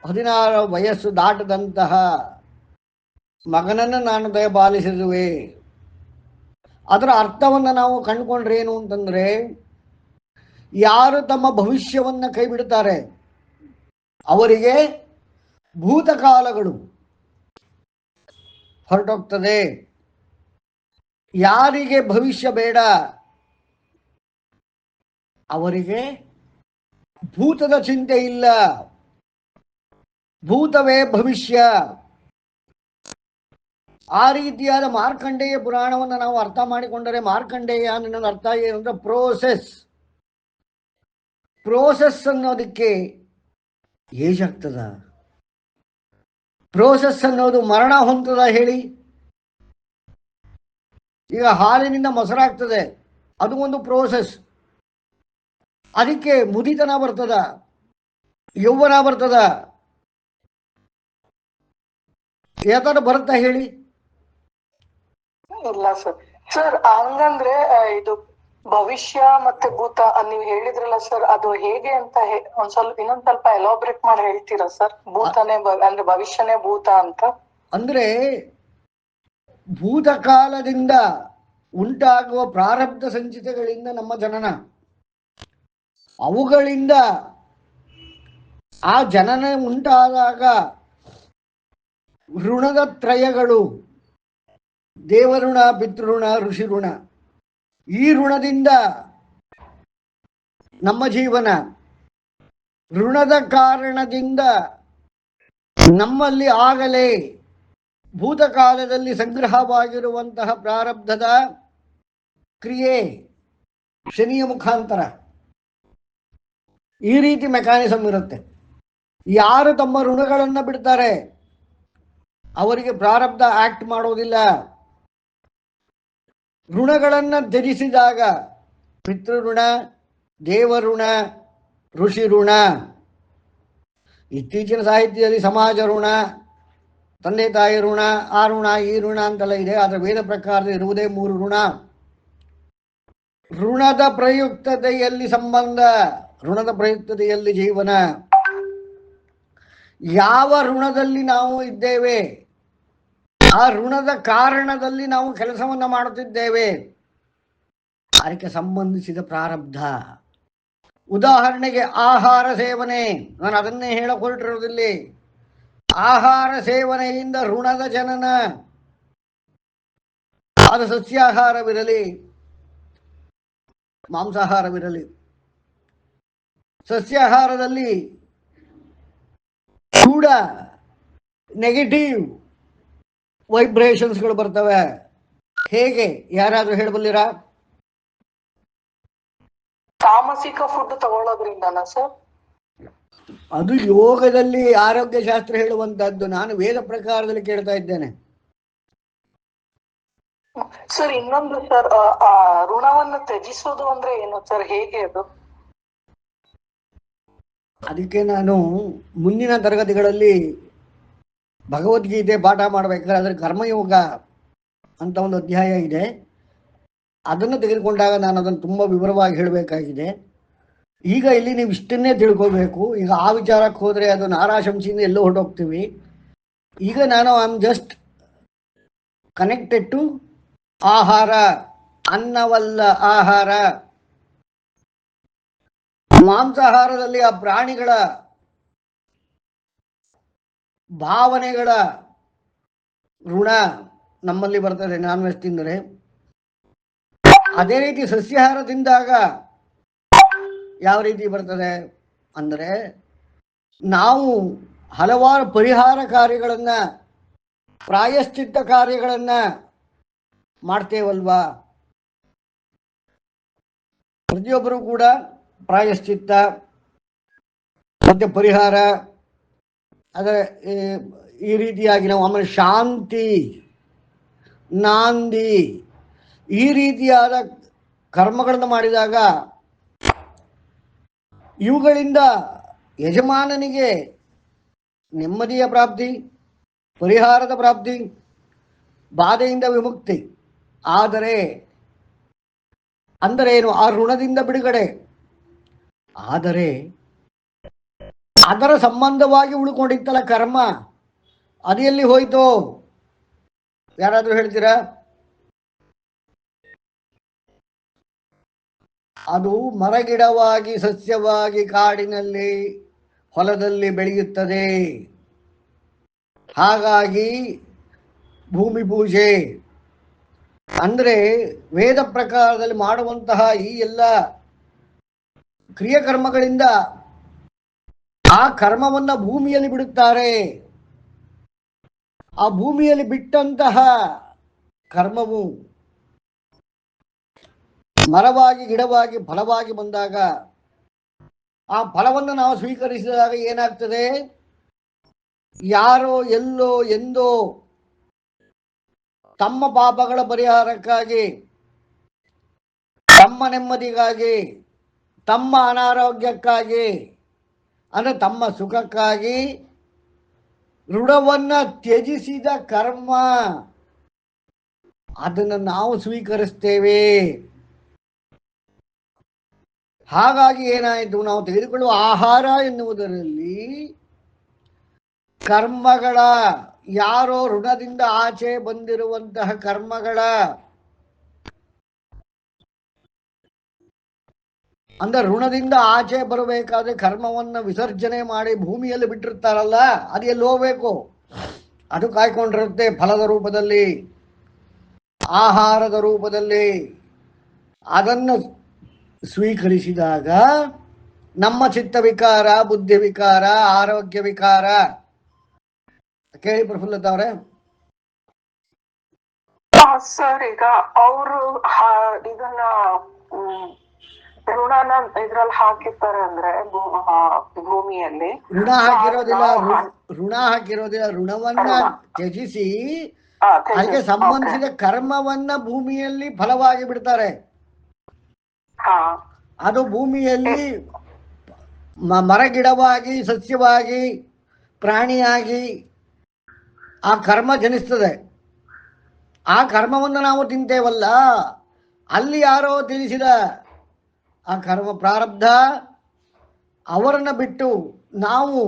16 ವಯಸ್ಸು ದಾಟದಂತಹ ಮಗನನ್ನು ನಾನು ದಯಪಾಲಿಸಿರುವೆ. ಅದರ ಅರ್ಥವನ್ನು ನಾವು ಕಂಡುಕೊಂಡ್ರೆ ಏನು ಅಂತಂದ್ರೆ, ಯಾರು ತಮ್ಮ ಭವಿಷ್ಯವನ್ನು ಕೈ ಬಿಡುತ್ತಾರೆ ಅವರಿಗೆ ಭೂತಕಾಲಗಳು ಹೊರಟೋಗ್ತದೆ. ಯಾರಿಗೆ ಭವಿಷ್ಯ ಬೇಡ ಅವರಿಗೆ ಭೂತದ ಚಿಂತೆ ಇಲ್ಲ, ಭೂತವೇ ಭವಿಷ್ಯ. ಆ ರೀತಿಯಾದ ಮಾರ್ಕಂಡೇಯ ಪುರಾಣವನ್ನು ನಾವು ಅರ್ಥ ಮಾಡಿಕೊಂಡರೆ, ಮಾರ್ಕಂಡೇಯ ಅನ್ನೋದು ಅರ್ಥ ಏನು ಅಂದ್ರೆ ಪ್ರೋಸೆಸ್ ಅನ್ನೋದಕ್ಕೆ ಏಜ್ ಆಗ್ತದ? ಪ್ರೋಸೆಸ್ ಅನ್ನೋದು ಮರಣ ಹೊಂದದ ಹೇಳಿ? ಈಗ ಹಾಲಿನಿಂದ ಮೊಸರಾಗ್ತದೆ, ಅದು ಒಂದು ಪ್ರೋಸೆಸ್. ಅದಕ್ಕೆ ಮುದಿತನ ಬರ್ತದ, ಯೌವನ ಬರ್ತದ, ಯಾವ್ದಾದ್ರು ಬರುತ್ತಾ ಹೇಳಿ? ಇಲ್ಲ ಸರ್. ಸರ್ ಹಂಗಂದ್ರೆ ಇದು ಭವಿಷ್ಯ ಮತ್ತೆ ಭೂತ ನೀವ್ ಹೇಳಿದ್ರಲ್ಲ ಸರ್, ಅದು ಹೇಗೆ ಅಂತ ಇನ್ನೊಂದ್ ಸ್ವಲ್ಪ ಎಲಾಬ್ರೇಟ್ ಮಾಡಿ ಹೇಳ್ತೀರಾ ಸರ್? ಭೂತನೇ ಅಂದ್ರೆ ಭವಿಷ್ಯನೇ ಭೂತ ಅಂತ ಅಂದ್ರೆ ಭೂತಕಾಲದಿಂದ ಉಂಟಾಗುವ ಪ್ರಾರಬ್ಧ ಸಂಚಿತಗಳಿಂದ ನಮ್ಮ ಜನನ, ಅವುಗಳಿಂದ ಆ ಜನನ ಉಂಟಾದಾಗ ಋಣದ ತ್ರಯಗಳು, ದೇವಋಣ, ಪಿತೃಋಣ, ಋಷಿ ಋಣ. ಈ ಋಣದಿಂದ ನಮ್ಮ ಜೀವನ, ಋಣದ ಕಾರಣದಿಂದ ನಮ್ಮಲ್ಲಿ ಆಗಲೇ ಭೂತಕಾಲದಲ್ಲಿ ಸಂಗ್ರಹವಾಗಿರುವಂತಹ ಪ್ರಾರಬ್ಧದ ಕ್ರಿಯೆ ಶನಿಯ ಮುಖಾಂತರ ಈ ರೀತಿ ಮೆಕ್ಯಾನಿಸಮ್ ಇರುತ್ತೆ. ಯಾರು ತಮ್ಮ ಋಣಗಳನ್ನು ಬಿಡ್ತಾರೆ ಅವರಿಗೆ ಪ್ರಾರಬ್ಧ ಆಕ್ಟ್ ಮಾಡೋದಿಲ್ಲ. ಋಣಗಳನ್ನು ತ್ಯಜಿಸಿದಾಗ ಪಿತೃಋಣ, ದೇವಋಣ, ಋಷಿ ಋಣ, ಇತ್ತೀಚಿನ ಸಾಹಿತ್ಯದಲ್ಲಿ ಸಮಾಜ ಋಣ, ತಂದೆ ತಾಯಿ ಋಣ, ಆ ಋಣ ಈ ಋಣ ಅಂತೆಲ್ಲ ಇದೆ. ಆದರೆ ವೇದ ಪ್ರಕಾರದ ಇರುವುದೇ 3 ಋಣ. ಋಣದ ಪ್ರಯುಕ್ತತೆಯಲ್ಲಿ ಸಂಬಂಧ, ಋಣದ ಪ್ರಯುಕ್ತತೆಯಲ್ಲಿ ಜೀವನ. ಯಾವ ಋಣದಲ್ಲಿ ನಾವು ಇದ್ದೇವೆ ಆ ಋಣದ ಕಾರಣದಲ್ಲಿ ನಾವು ಕೆಲಸವನ್ನು ಮಾಡುತ್ತಿದ್ದೇವೆ, ಅದಕ್ಕೆ ಸಂಬಂಧಿಸಿದ ಪ್ರಾರಬ್ಧ. ಉದಾಹರಣೆಗೆ ಆಹಾರ ಸೇವನೆ, ನಾನು ಅದನ್ನೇ ಹೇಳಕ್ ಹೊರಟಿರೋದಿಲ್ಲ. ಆಹಾರ ಸೇವನೆಯಿಂದ ಋಣದ ಜನನ. ಅದು ಸಸ್ಯಾಹಾರವಿರಲಿ ಮಾಂಸಾಹಾರವಿರಲಿ, ಸಸ್ಯಾಹಾರದಲ್ಲಿ ಕೂಡ ನೆಗೆಟಿವ್ ವೈಬ್ರೇಷನ್ಸ್ಗಳು ಬರ್ತವೆ. ಹೇಗೆ ಯಾರಾದ್ರೂ ಹೇಳಬಲ್ಲಿರಾ? ತಾಮಸಿಕ ಫುಡ್ ತಗೊಳ್ಳೋದ್ರಿಂದನಾ ಸರ್? ಅದು ಯೋಗದಲ್ಲಿ ಆರೋಗ್ಯ ಶಾಸ್ತ್ರ ಹೇಳುವಂತದ್ದು, ನಾನು ವೇದ ಪ್ರಕಾರದಲ್ಲಿ ಕೇಳ್ತಾ ಇದ್ದೇನೆ. ಸರ್ ಇನ್ನೊಂದು ಸರ್, ಆ ಋಣವನ್ನು ತ್ಯಜಿಸೋದು ಅಂದ್ರೆ ಏನು ಸರ್? ಹೇಗೆ ಅದು? ಅದಕ್ಕೆ ನಾನು ಮುಂದಿನ ತರಗತಿಗಳಲ್ಲಿ ಭಗವದ್ಗೀತೆ ಪಾಠ ಮಾಡಬೇಕಾದ್ರೆ ಅದರ ಕರ್ಮಯೋಗ ಅಂತ ಒಂದು ಅಧ್ಯಾಯ ಇದೆ, ಅದನ್ನು ತೆಗೆದುಕೊಂಡಾಗ ನಾನು ಅದನ್ನು ತುಂಬ ವಿವರವಾಗಿ ಹೇಳಬೇಕಾಗಿದೆ. ಈಗ ಇಲ್ಲಿ ನೀವು ಇಷ್ಟನ್ನೇ ತಿಳ್ಕೋಬೇಕು. ಈಗ ಆ ವಿಚಾರಕ್ಕೆ ಹೋದರೆ ಅದು ನಾರಾಶಂಸಿಯಿಂದ ಎಲ್ಲೋ ಹೊರಟೋಗ್ತೀವಿ. ಈಗ ನಾನು I am just connected to ಆಹಾರ ಅನ್ನವಲ್ಲ ಆಹಾರ. ಮಾಂಸಾಹಾರದಲ್ಲಿ ಆ ಪ್ರಾಣಿಗಳ ಭಾವನೆಗಳ ಋಣ ನಮ್ಮಲ್ಲಿ ಬರ್ತದೆ, ನಾನ್ ವೆಜ್ ತಿಂದರೆ. ಅದೇ ರೀತಿ ಸಸ್ಯಾಹಾರ ತಿಂದಾಗ ಯಾವ ರೀತಿ ಬರ್ತದೆ ಅಂದರೆ, ನಾವು ಹಲವಾರು ಪರಿಹಾರ ಕಾರ್ಯಗಳನ್ನ, ಪ್ರಾಯಶ್ಚಿತ್ತ ಕಾರ್ಯಗಳನ್ನ ಮಾಡ್ತೇವಲ್ವಾ. ಪ್ರತಿಯೊಬ್ಬರು ಕೂಡ ಪ್ರಾಯಶ್ಚಿತ್ತ ಮತ್ತೆ ಪರಿಹಾರ, ಅದರ ಈ ರೀತಿಯಾಗಿ ನಾವು ಆಮೇಲೆ ಶಾಂತಿ, ನಾಂದಿ, ಈ ರೀತಿಯಾದ ಕರ್ಮಗಳನ್ನು ಮಾಡಿದಾಗ ಇವುಗಳಿಂದ ಯಜಮಾನನಿಗೆ ನೆಮ್ಮದಿಯ ಪ್ರಾಪ್ತಿ, ಪರಿಹಾರದ ಪ್ರಾಪ್ತಿ, ಬಾಧೆಯಿಂದ ವಿಮುಕ್ತಿ. ಆದರೆ ಅಂದರೆ ಏನು? ಆ ಋಣದಿಂದ ಬಿಡುಗಡೆ. ಆದರೆ ಅದರ ಸಂಬಂಧವಾಗಿ ಉಳ್ಕೊಂಡಿತ್ತಲ್ಲ ಕರ್ಮ, ಅದು ಎಲ್ಲಿ ಹೋಯ್ತು? ಯಾರಾದ್ರೂ ಹೇಳ್ತೀರಾ? ಅದು ಮರಗಿಡವಾಗಿ, ಸಸ್ಯವಾಗಿ, ಕಾಡಿನಲ್ಲಿ, ಹೊಲದಲ್ಲಿ ಬೆಳೆಯುತ್ತದೆ. ಹಾಗಾಗಿ ಭೂಮಿ ಪೂಜೆ ಅಂದರೆ ವೇದ ಪ್ರಕಾರದಲ್ಲಿ ಮಾಡುವಂತಹ ಈ ಎಲ್ಲ ಕ್ರಿಯಾಕರ್ಮಗಳಿಂದ ಆ ಕರ್ಮವನ್ನ ಭೂಮಿಯಲ್ಲಿ ಬಿಡುತ್ತಾರೆ. ಆ ಭೂಮಿಯಲ್ಲಿ ಬಿಟ್ಟಂತಹ ಕರ್ಮವು ಮರವಾಗಿ, ಗಿಡವಾಗಿ, ಫಲವಾಗಿ ಬಂದಾಗ ಆ ಫಲವನ್ನು ನಾವು ಸ್ವೀಕರಿಸಿದಾಗ ಏನಾಗ್ತದೆ? ಯಾರೋ ಎಲ್ಲೋ ಎಂದೋ ತಮ್ಮ ಪಾಪಗಳ ಪರಿಹಾರಕ್ಕಾಗಿ, ತಮ್ಮ ನೆಮ್ಮದಿಗಾಗಿ, ತಮ್ಮ ಅನಾರೋಗ್ಯಕ್ಕಾಗಿ, ಅಂದರೆ ತಮ್ಮ ಸುಖಕ್ಕಾಗಿ ಋಣವನ್ನ ತ್ಯಜಿಸಿದ ಕರ್ಮ, ಅದನ್ನು ನಾವು ಸ್ವೀಕರಿಸ್ತೇವೆ. ಹಾಗಾಗಿ ಏನಾಯಿತು? ನಾವು ತೆಗೆದುಕೊಳ್ಳುವ ಆಹಾರ ಎನ್ನುವುದರಲ್ಲಿ ಕರ್ಮಗಳ, ಯಾರೋ ಋಣದಿಂದ ಆಚೆ ಬಂದಿರುವಂತಹ ಕರ್ಮಗಳ, ಅಂದ್ರೆ ಋಣದಿಂದ ಆಚೆ ಬರಬೇಕಾದ್ರೆ ಕರ್ಮವನ್ನು ವಿಸರ್ಜನೆ ಮಾಡಿ ಭೂಮಿಯಲ್ಲಿ ಬಿಟ್ಟಿರ್ತಾರಲ್ಲ, ಅದು ಎಲ್ಲಿ ಹೋಗ್ಬೇಕು? ಅದು ಕಾಯ್ಕೊಂಡಿರುತ್ತೆ ಫಲದ ರೂಪದಲ್ಲಿ, ಆಹಾರದ ರೂಪದಲ್ಲಿ. ಅದನ್ನು ಸ್ವೀಕರಿಸಿದಾಗ ನಮ್ಮ ಚಿತ್ತ ವಿಕಾರ, ಬುದ್ಧಿ ವಿಕಾರ, ಆರೋಗ್ಯ ವಿಕಾರ. ಕೇಳಿ ಪ್ರಫುಲ್ಲತ ಅವರೇ. ಸರ್, ಈಗ ಅವರು ಇದನ್ನ ಋಣನ ಇದ್ರಲ್ಲಿ ಹಾಕಿರ್ತಾರೆ ಅಂದ್ರೆ ಭೂಮಿಯಲ್ಲಿ ಋಣ ಹಾಕಿರೋದಿಲ್ಲ, ಋಣವನ್ನ ತ್ಯಜಿಸಿ ಅದಕ್ಕೆ ಸಂಬಂಧಿಸಿದ ಕರ್ಮವನ್ನ ಭೂಮಿಯಲ್ಲಿ ಫಲವಾಗಿ ಬಿಡ್ತಾರೆ. ಅದು ಭೂಮಿಯಲ್ಲಿ ಮರಗಿಡವಾಗಿ, ಸಸ್ಯವಾಗಿ, ಪ್ರಾಣಿಯಾಗಿ ಆ ಕರ್ಮ ಜನಿಸ್ತದೆ. ಆ ಕರ್ಮವನ್ನು ನಾವು ತಿಂತೇವಲ್ಲ, ಅಲ್ಲಿ ಯಾರೋ ತಿಳಿಸಿದ ಆ ಕರ್ಮ ಪ್ರಾರಬ್ಧ, ಅವರನ್ನು ಬಿಟ್ಟು ನಾವು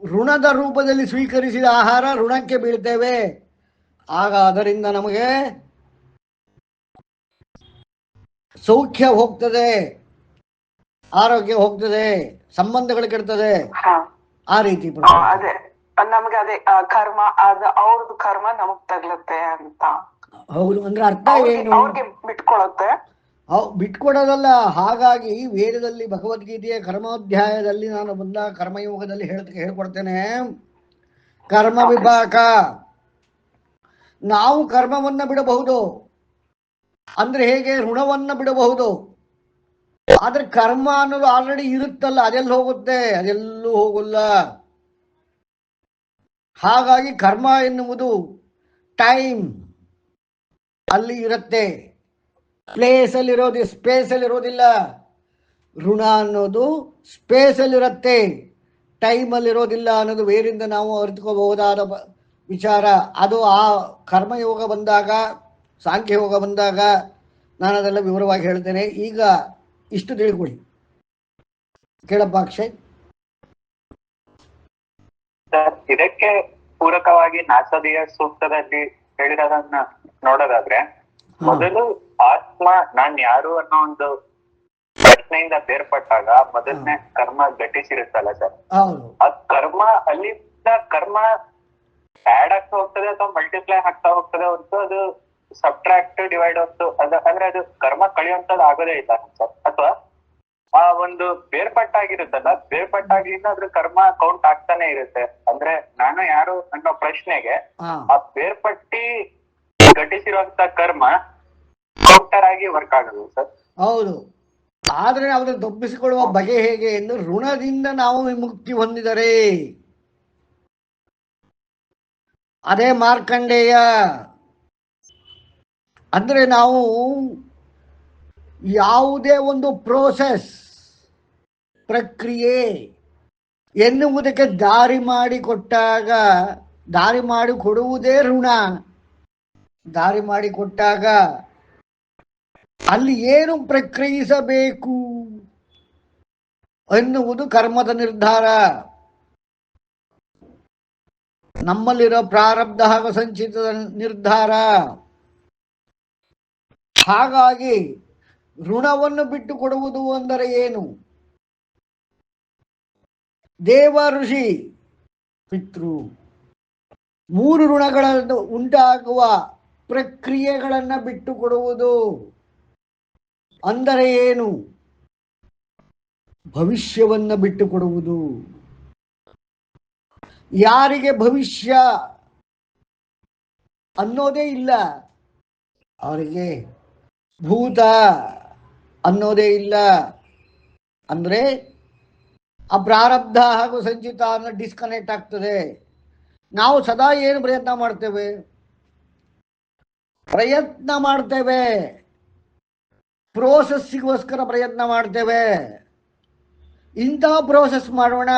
ಋಣದ ರೂಪದಲ್ಲಿ ಸ್ವೀಕರಿಸಿದ ಆಹಾರ ಋಣಕ್ಕೆ ಬೀಳ್ತೇವೆ. ಆಗ ಅದರಿಂದ ನಮಗೆ ಸೌಖ್ಯ ಹೋಗ್ತದೆ, ಆರೋಗ್ಯ ಹೋಗ್ತದೆ, ಸಂಬಂಧಗಳು ಕೆಡ್ತದೆ. ಆ ರೀತಿ ಅದೇ ನಮ್ಗೆ ಅದೇ ಕರ್ಮ, ಅವ್ರದ್ದು ಕರ್ಮ ನಮಗ್ ತಗ್ಲತ್ತೆ ಅಂತ. ಹೌದು. ಅಂದ್ರೆ ಅರ್ಥ ಏನು? ಅವ್ರಿಗೆ ಬಿಟ್ಕೊಳತ್ತೆ, ಬಿಟ್ಕೊಡೋದಲ್ಲ. ಹಾಗಾಗಿ ವೇದದಲ್ಲಿ ಭಗವದ್ಗೀತೆಯ ಕರ್ಮಾಧ್ಯಾಯದಲ್ಲಿ ನಾನು ಬಂದ ಕರ್ಮಯೋಗದಲ್ಲಿ ಹೇಳ್ಕೊಡ್ತೇನೆ. ಕರ್ಮ ವಿಭಾಗ. ನಾವು ಕರ್ಮವನ್ನ ಬಿಡಬಹುದು, ಅಂದ್ರೆ ಹೇಗೆ? ಋಣವನ್ನ ಬಿಡಬಹುದು. ಆದ್ರೆ ಕರ್ಮ ಅನ್ನೋದು ಆಲ್ರೆಡಿ ಇರುತ್ತಲ್ಲ, ಅದೆಲ್ಲ ಹೋಗುತ್ತೆ? ಅದೆಲ್ಲೂ ಹೋಗಲ್ಲ. ಹಾಗಾಗಿ ಕರ್ಮ ಎನ್ನುವುದು ಟೈಮ್ ಅಲ್ಲಿ ಇರುತ್ತೆ, ಪ್ಲೇಸ್ ಅಲ್ಲಿ ಇರೋದು, ಸ್ಪೇಸ್ ಅಲ್ಲಿ ಇರೋದಿಲ್ಲ. ಋಣ ಅನ್ನೋದು ಸ್ಪೇಸ್ ಅಲ್ಲಿ ಇರುತ್ತೆ, ಟೈಮ್ ಅಲ್ಲಿ ಇರೋದಿಲ್ಲ ಅನ್ನೋದು ಬೇರಿಂದ ನಾವು ಅರಿತುಕೋಬಹುದಾದ ವಿಚಾರ. ಅದು ಆ ಕರ್ಮಯೋಗ ಬಂದಾಗ, ಸಾಂಖ್ಯಯೋಗ ಬಂದಾಗ ನಾನು ಅದೆಲ್ಲ ವಿವರವಾಗಿ ಹೇಳ್ತೇನೆ. ಈಗ ಇಷ್ಟು ತಿಳ್ಕೊಳ್ಳಿ. ಕೇಳಪ್ಪ ಅಕ್ಷಯ್. ಇದಕ್ಕೆ ಪೂರಕವಾಗಿ ನಾಸದಿಯ ಸೂಕ್ತದಲ್ಲಿ ಹೇಳಿರೋದನ್ನ ನೋಡೋದಾದ್ರೆ, ಹಾ. ಮೊದಲು ಆತ್ಮ ನಾನ್ ಯಾರು ಅನ್ನೋ ಒಂದು ಪ್ರಶ್ನೆಯಿಂದ ಬೇರ್ಪಟ್ಟಾಗ ಮೊದಲನೇ ಕರ್ಮ ಘಟಿಸಿರುತ್ತಲ್ಲ ಸರ್, ಹೌದು ಆ ಕರ್ಮ ಅಲ್ಲಿಂದ ಕರ್ಮ ಆಡ್ ಆಗ್ತಾ ಹೋಗ್ತದೆ ಅಥವಾ ಮಲ್ಟಿಪ್ಲೈ ಆಗ್ತಾ ಹೋಗ್ತದೆ ಹೊರತು ಅದು ಸಬ್ಟ್ರಾಕ್ಟ್ ಡಿವೈಡ್ ಹೊತ್ತು ಅಂದ್ರೆ ಅದು ಕರ್ಮ ಕಳಿಯುವಂತದ್ದು ಆಗೋದೇ ಇಲ್ಲ ಸರ್. ಅಥವಾ ಆ ಒಂದು ಬೇರ್ಪಟ್ಟಾಗಿರುತ್ತಲ್ಲ, ಬೇರ್ಪಟ್ಟಾಗ್ಲಿಂದ ಅದ್ರ ಕರ್ಮ ಕೌಂಟ್ ಆಗ್ತಾನೆ ಇರುತ್ತೆ. ಅಂದ್ರೆ ನಾನು ಯಾರು ಅನ್ನೋ ಪ್ರಶ್ನೆಗೆ ಹಾ ಆ ಬೇರ್ಪಟ್ಟಿ ಘಟಿಸಿರುವಂತ ಕರ್ಮ ಕೌಂಟರ್ ಆಗಿ ವರ್ಕ್ ಆಗೋದು ಸರ್. ಹೌದು. ಆದ್ರೆ ಅದನ್ನು ತಪ್ಪಿಸಿಕೊಳ್ಳುವ ಬಗೆ ಹೇಗೆ ಎಂದು ಋಣದಿಂದ ನಾವು ವಿಮುಕ್ತಿ ಹೊಂದಿದರೆ ಅದೇ ಮಾರ್ಕಂಡೇಯ. ಅಂದ್ರೆ ನಾವು ಯಾವುದೇ ಒಂದು ಪ್ರೋಸೆಸ್ ಪ್ರಕ್ರಿಯೆ ಎನ್ನುವುದಕ್ಕೆ ದಾರಿ ಮಾಡಿಕೊಟ್ಟಾಗ, ದಾರಿ ಮಾಡಿಕೊಡುವುದೇ ಋಣ. ದಾರಿ ಮಾಡಿಕೊಟ್ಟಾಗ ಅಲ್ಲಿ ಏನು ಪ್ರಕ್ರಿಯಿಸಬೇಕು ಎನ್ನುವುದು ಕರ್ಮದ ನಿರ್ಧಾರ. ನಮ್ಮಲ್ಲಿರೋ ಪ್ರಾರಬ್ಧ ಹಾಗೂ ಸಂಚಿತದ ನಿರ್ಧಾರ. ಹಾಗಾಗಿ ಋಣವನ್ನು ಬಿಟ್ಟು ಕೊಡುವುದು ಅಂದರೆ ಏನು? ದೇವ, ಋಷಿ, ಪಿತೃ, ಮೂರು ಋಣಗಳನ್ನು ಉಂಟಾಗುವ ಪ್ರಕ್ರಿಯೆಗಳನ್ನು ಬಿಟ್ಟು ಕೊಡುವುದು ಅಂದರೆ ಏನು? ಭವಿಷ್ಯವನ್ನು ಬಿಟ್ಟು ಕೊಡುವುದು. ಯಾರಿಗೆ ಭವಿಷ್ಯ ಅನ್ನೋದೇ ಇಲ್ಲ ಅವರಿಗೆ ಭೂತ ಅನ್ನೋದೇ ಇಲ್ಲ. ಅಂದ್ರೆ ಆ ಪ್ರಾರಬ್ಧ ಹಾಗೂ ಸಂಚಿತ ಅನ್ನೋ ಡಿಸ್ಕನೆಕ್ಟ್ ಆಗ್ತದೆ. ನಾವು ಸದಾ ಏನು ಪ್ರಯತ್ನ ಮಾಡ್ತೇವೆ? ಪ್ರಯತ್ನ ಮಾಡ್ತೇವೆ, ಪ್ರೋಸೆಸ್ಸಿಗೋಸ್ಕರ ಪ್ರಯತ್ನ ಮಾಡ್ತೇವೆ. ಇಂಥ ಪ್ರೋಸೆಸ್ ಮಾಡೋಣ,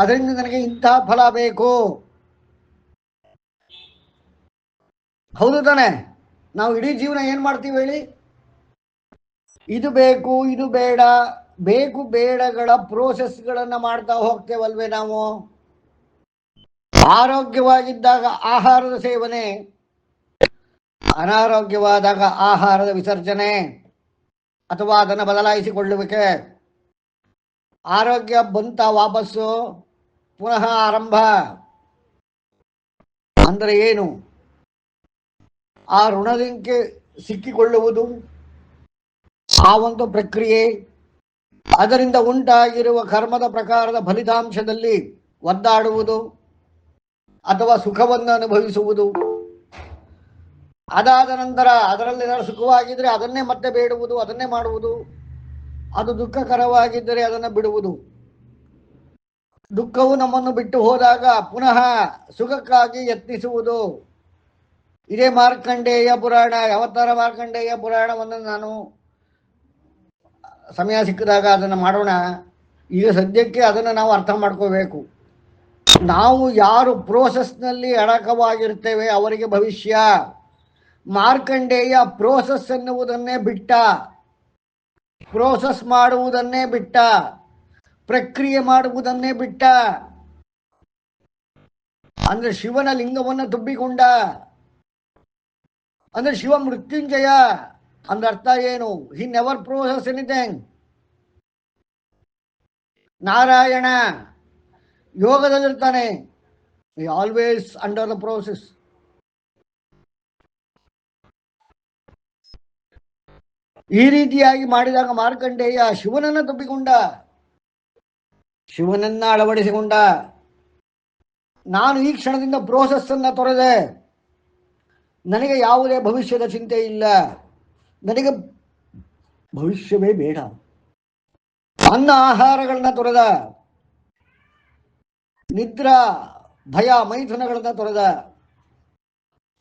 ಅದರಿಂದ ನನಗೆ ಇಂಥ ಫಲ ಬೇಕು. ಹೌದು ತಾನೆ? ನಾವು ಇಡೀ ಜೀವನ ಏನು ಮಾಡ್ತೀವಿ ಹೇಳಿ? ಇದು ಬೇಕು, ಇದು ಬೇಡ, ಬೇಕು ಬೇಡಗಳ ಪ್ರೋಸೆಸ್ಗಳನ್ನು ಮಾಡ್ತಾ ಹೋಗ್ತೇವಲ್ವೇ ನಾವು? ಆರೋಗ್ಯವಾಗಿದ್ದಾಗ ಆಹಾರದ ಸೇವನೆ, ಅನಾರೋಗ್ಯವಾದಾಗ ಆಹಾರದ ವಿಸರ್ಜನೆ ಅಥವಾ ಅದನ್ನು ಬದಲಾಯಿಸಿಕೊಳ್ಳುವಿಕೆ. ಆರೋಗ್ಯ ಬಂತ ವಾಪಸ್ಸು ಪುನಃ ಆರಂಭ. ಅಂದರೆ ಏನು? ಆ ಋಣಕ್ಕೆ ಸಿಕ್ಕಿಕೊಳ್ಳುವುದು, ಆ ಒಂದು ಪ್ರಕ್ರಿಯೆ, ಅದರಿಂದ ಉಂಟಾಗಿರುವ ಕರ್ಮದ ಪ್ರಕಾರದ ಫಲಿತಾಂಶದಲ್ಲಿ ಒದ್ದಾಡುವುದು ಅಥವಾ ಸುಖವನ್ನು ಅನುಭವಿಸುವುದು. ಅದಾದ ನಂತರ ಅದರಲ್ಲಿ ಸುಖವಾಗಿದ್ದರೆ ಅದನ್ನೇ ಮತ್ತೆ ಬೇಡುವುದು, ಅದನ್ನೇ ಮಾಡುವುದು. ಅದು ದುಃಖಕರವಾಗಿದ್ದರೆ ಅದನ್ನು ಬಿಡುವುದು. ದುಃಖವು ನಮ್ಮನ್ನು ಬಿಟ್ಟು ಹೋದಾಗ ಪುನಃ ಸುಖಕ್ಕಾಗಿ ಯತ್ನಿಸುವುದು. ಇದೇ ಮಾರ್ಕಂಡೇಯ ಪುರಾಣ. ಯಾವತ್ತಾರ ಮಾರ್ಕಂಡೇಯ ಪುರಾಣವನ್ನು ನಾನು ಸಮಯ ಸಿಕ್ಕಿದಾಗ ಅದನ್ನು ಮಾಡೋಣ. ಈಗ ಸದ್ಯಕ್ಕೆ ಅದನ್ನು ನಾವು ಅರ್ಥ ಮಾಡ್ಕೋಬೇಕು. ನಾವು ಯಾರು ಪ್ರೋಸೆಸ್ನಲ್ಲಿ ಅಡಕವಾಗಿರ್ತೇವೆ ಅವರಿಗೆ ಭವಿಷ್ಯ. ಮಾರ್ಕಂಡೇಯ ಪ್ರೋಸೆಸ್ ಎನ್ನುವುದನ್ನೇ ಬಿಟ್ಟ, ಪ್ರೋಸೆಸ್ ಮಾಡುವುದನ್ನೇ ಬಿಟ್ಟ, ಪ್ರಕ್ರಿಯೆ ಮಾಡುವುದನ್ನೇ ಬಿಟ್ಟ. ಅಂದ್ರೆ ಶಿವನ ಲಿಂಗವನ್ನು ತುಂಬಿಕೊಂಡ. ಅಂದ್ರೆ ಶಿವ ಮೃತ್ಯುಂಜಯ ಅಂದರ್ಥ ಏನು? He never process anything. Narayana ಯೋಗದಲ್ಲಿರ್ತಾನೆ, ಆಲ್ವೇಸ್ ಅಂಡರ್ ದ ಪ್ರೋಸೆಸ್. ಈ ರೀತಿಯಾಗಿ ಮಾಡಿದಾಗ ಮಾರ್ಕಂಡೇಯ ಶಿವನನ್ನು ತಪ್ಪಿಕೊಂಡ, ಶಿವನನ್ನ ಅಳವಡಿಸಿಕೊಂಡ. ನಾನು ಈ ಕ್ಷಣದಿಂದ ಪ್ರೋಸೆಸ್ ಅನ್ನ ತೊರೆದೆ, ನನಗೆ ಯಾವುದೇ ಭವಿಷ್ಯದ ಚಿಂತೆ ಇಲ್ಲ, ನನಗೆ ಭವಿಷ್ಯವೇ ಬೇಡ. ಅನ್ನ ಆಹಾರಗಳನ್ನ ತೊರೆದ, ನಿದ್ರಾ ಭಯ ಮೈಥುನಗಳನ್ನ ತೊರೆದ,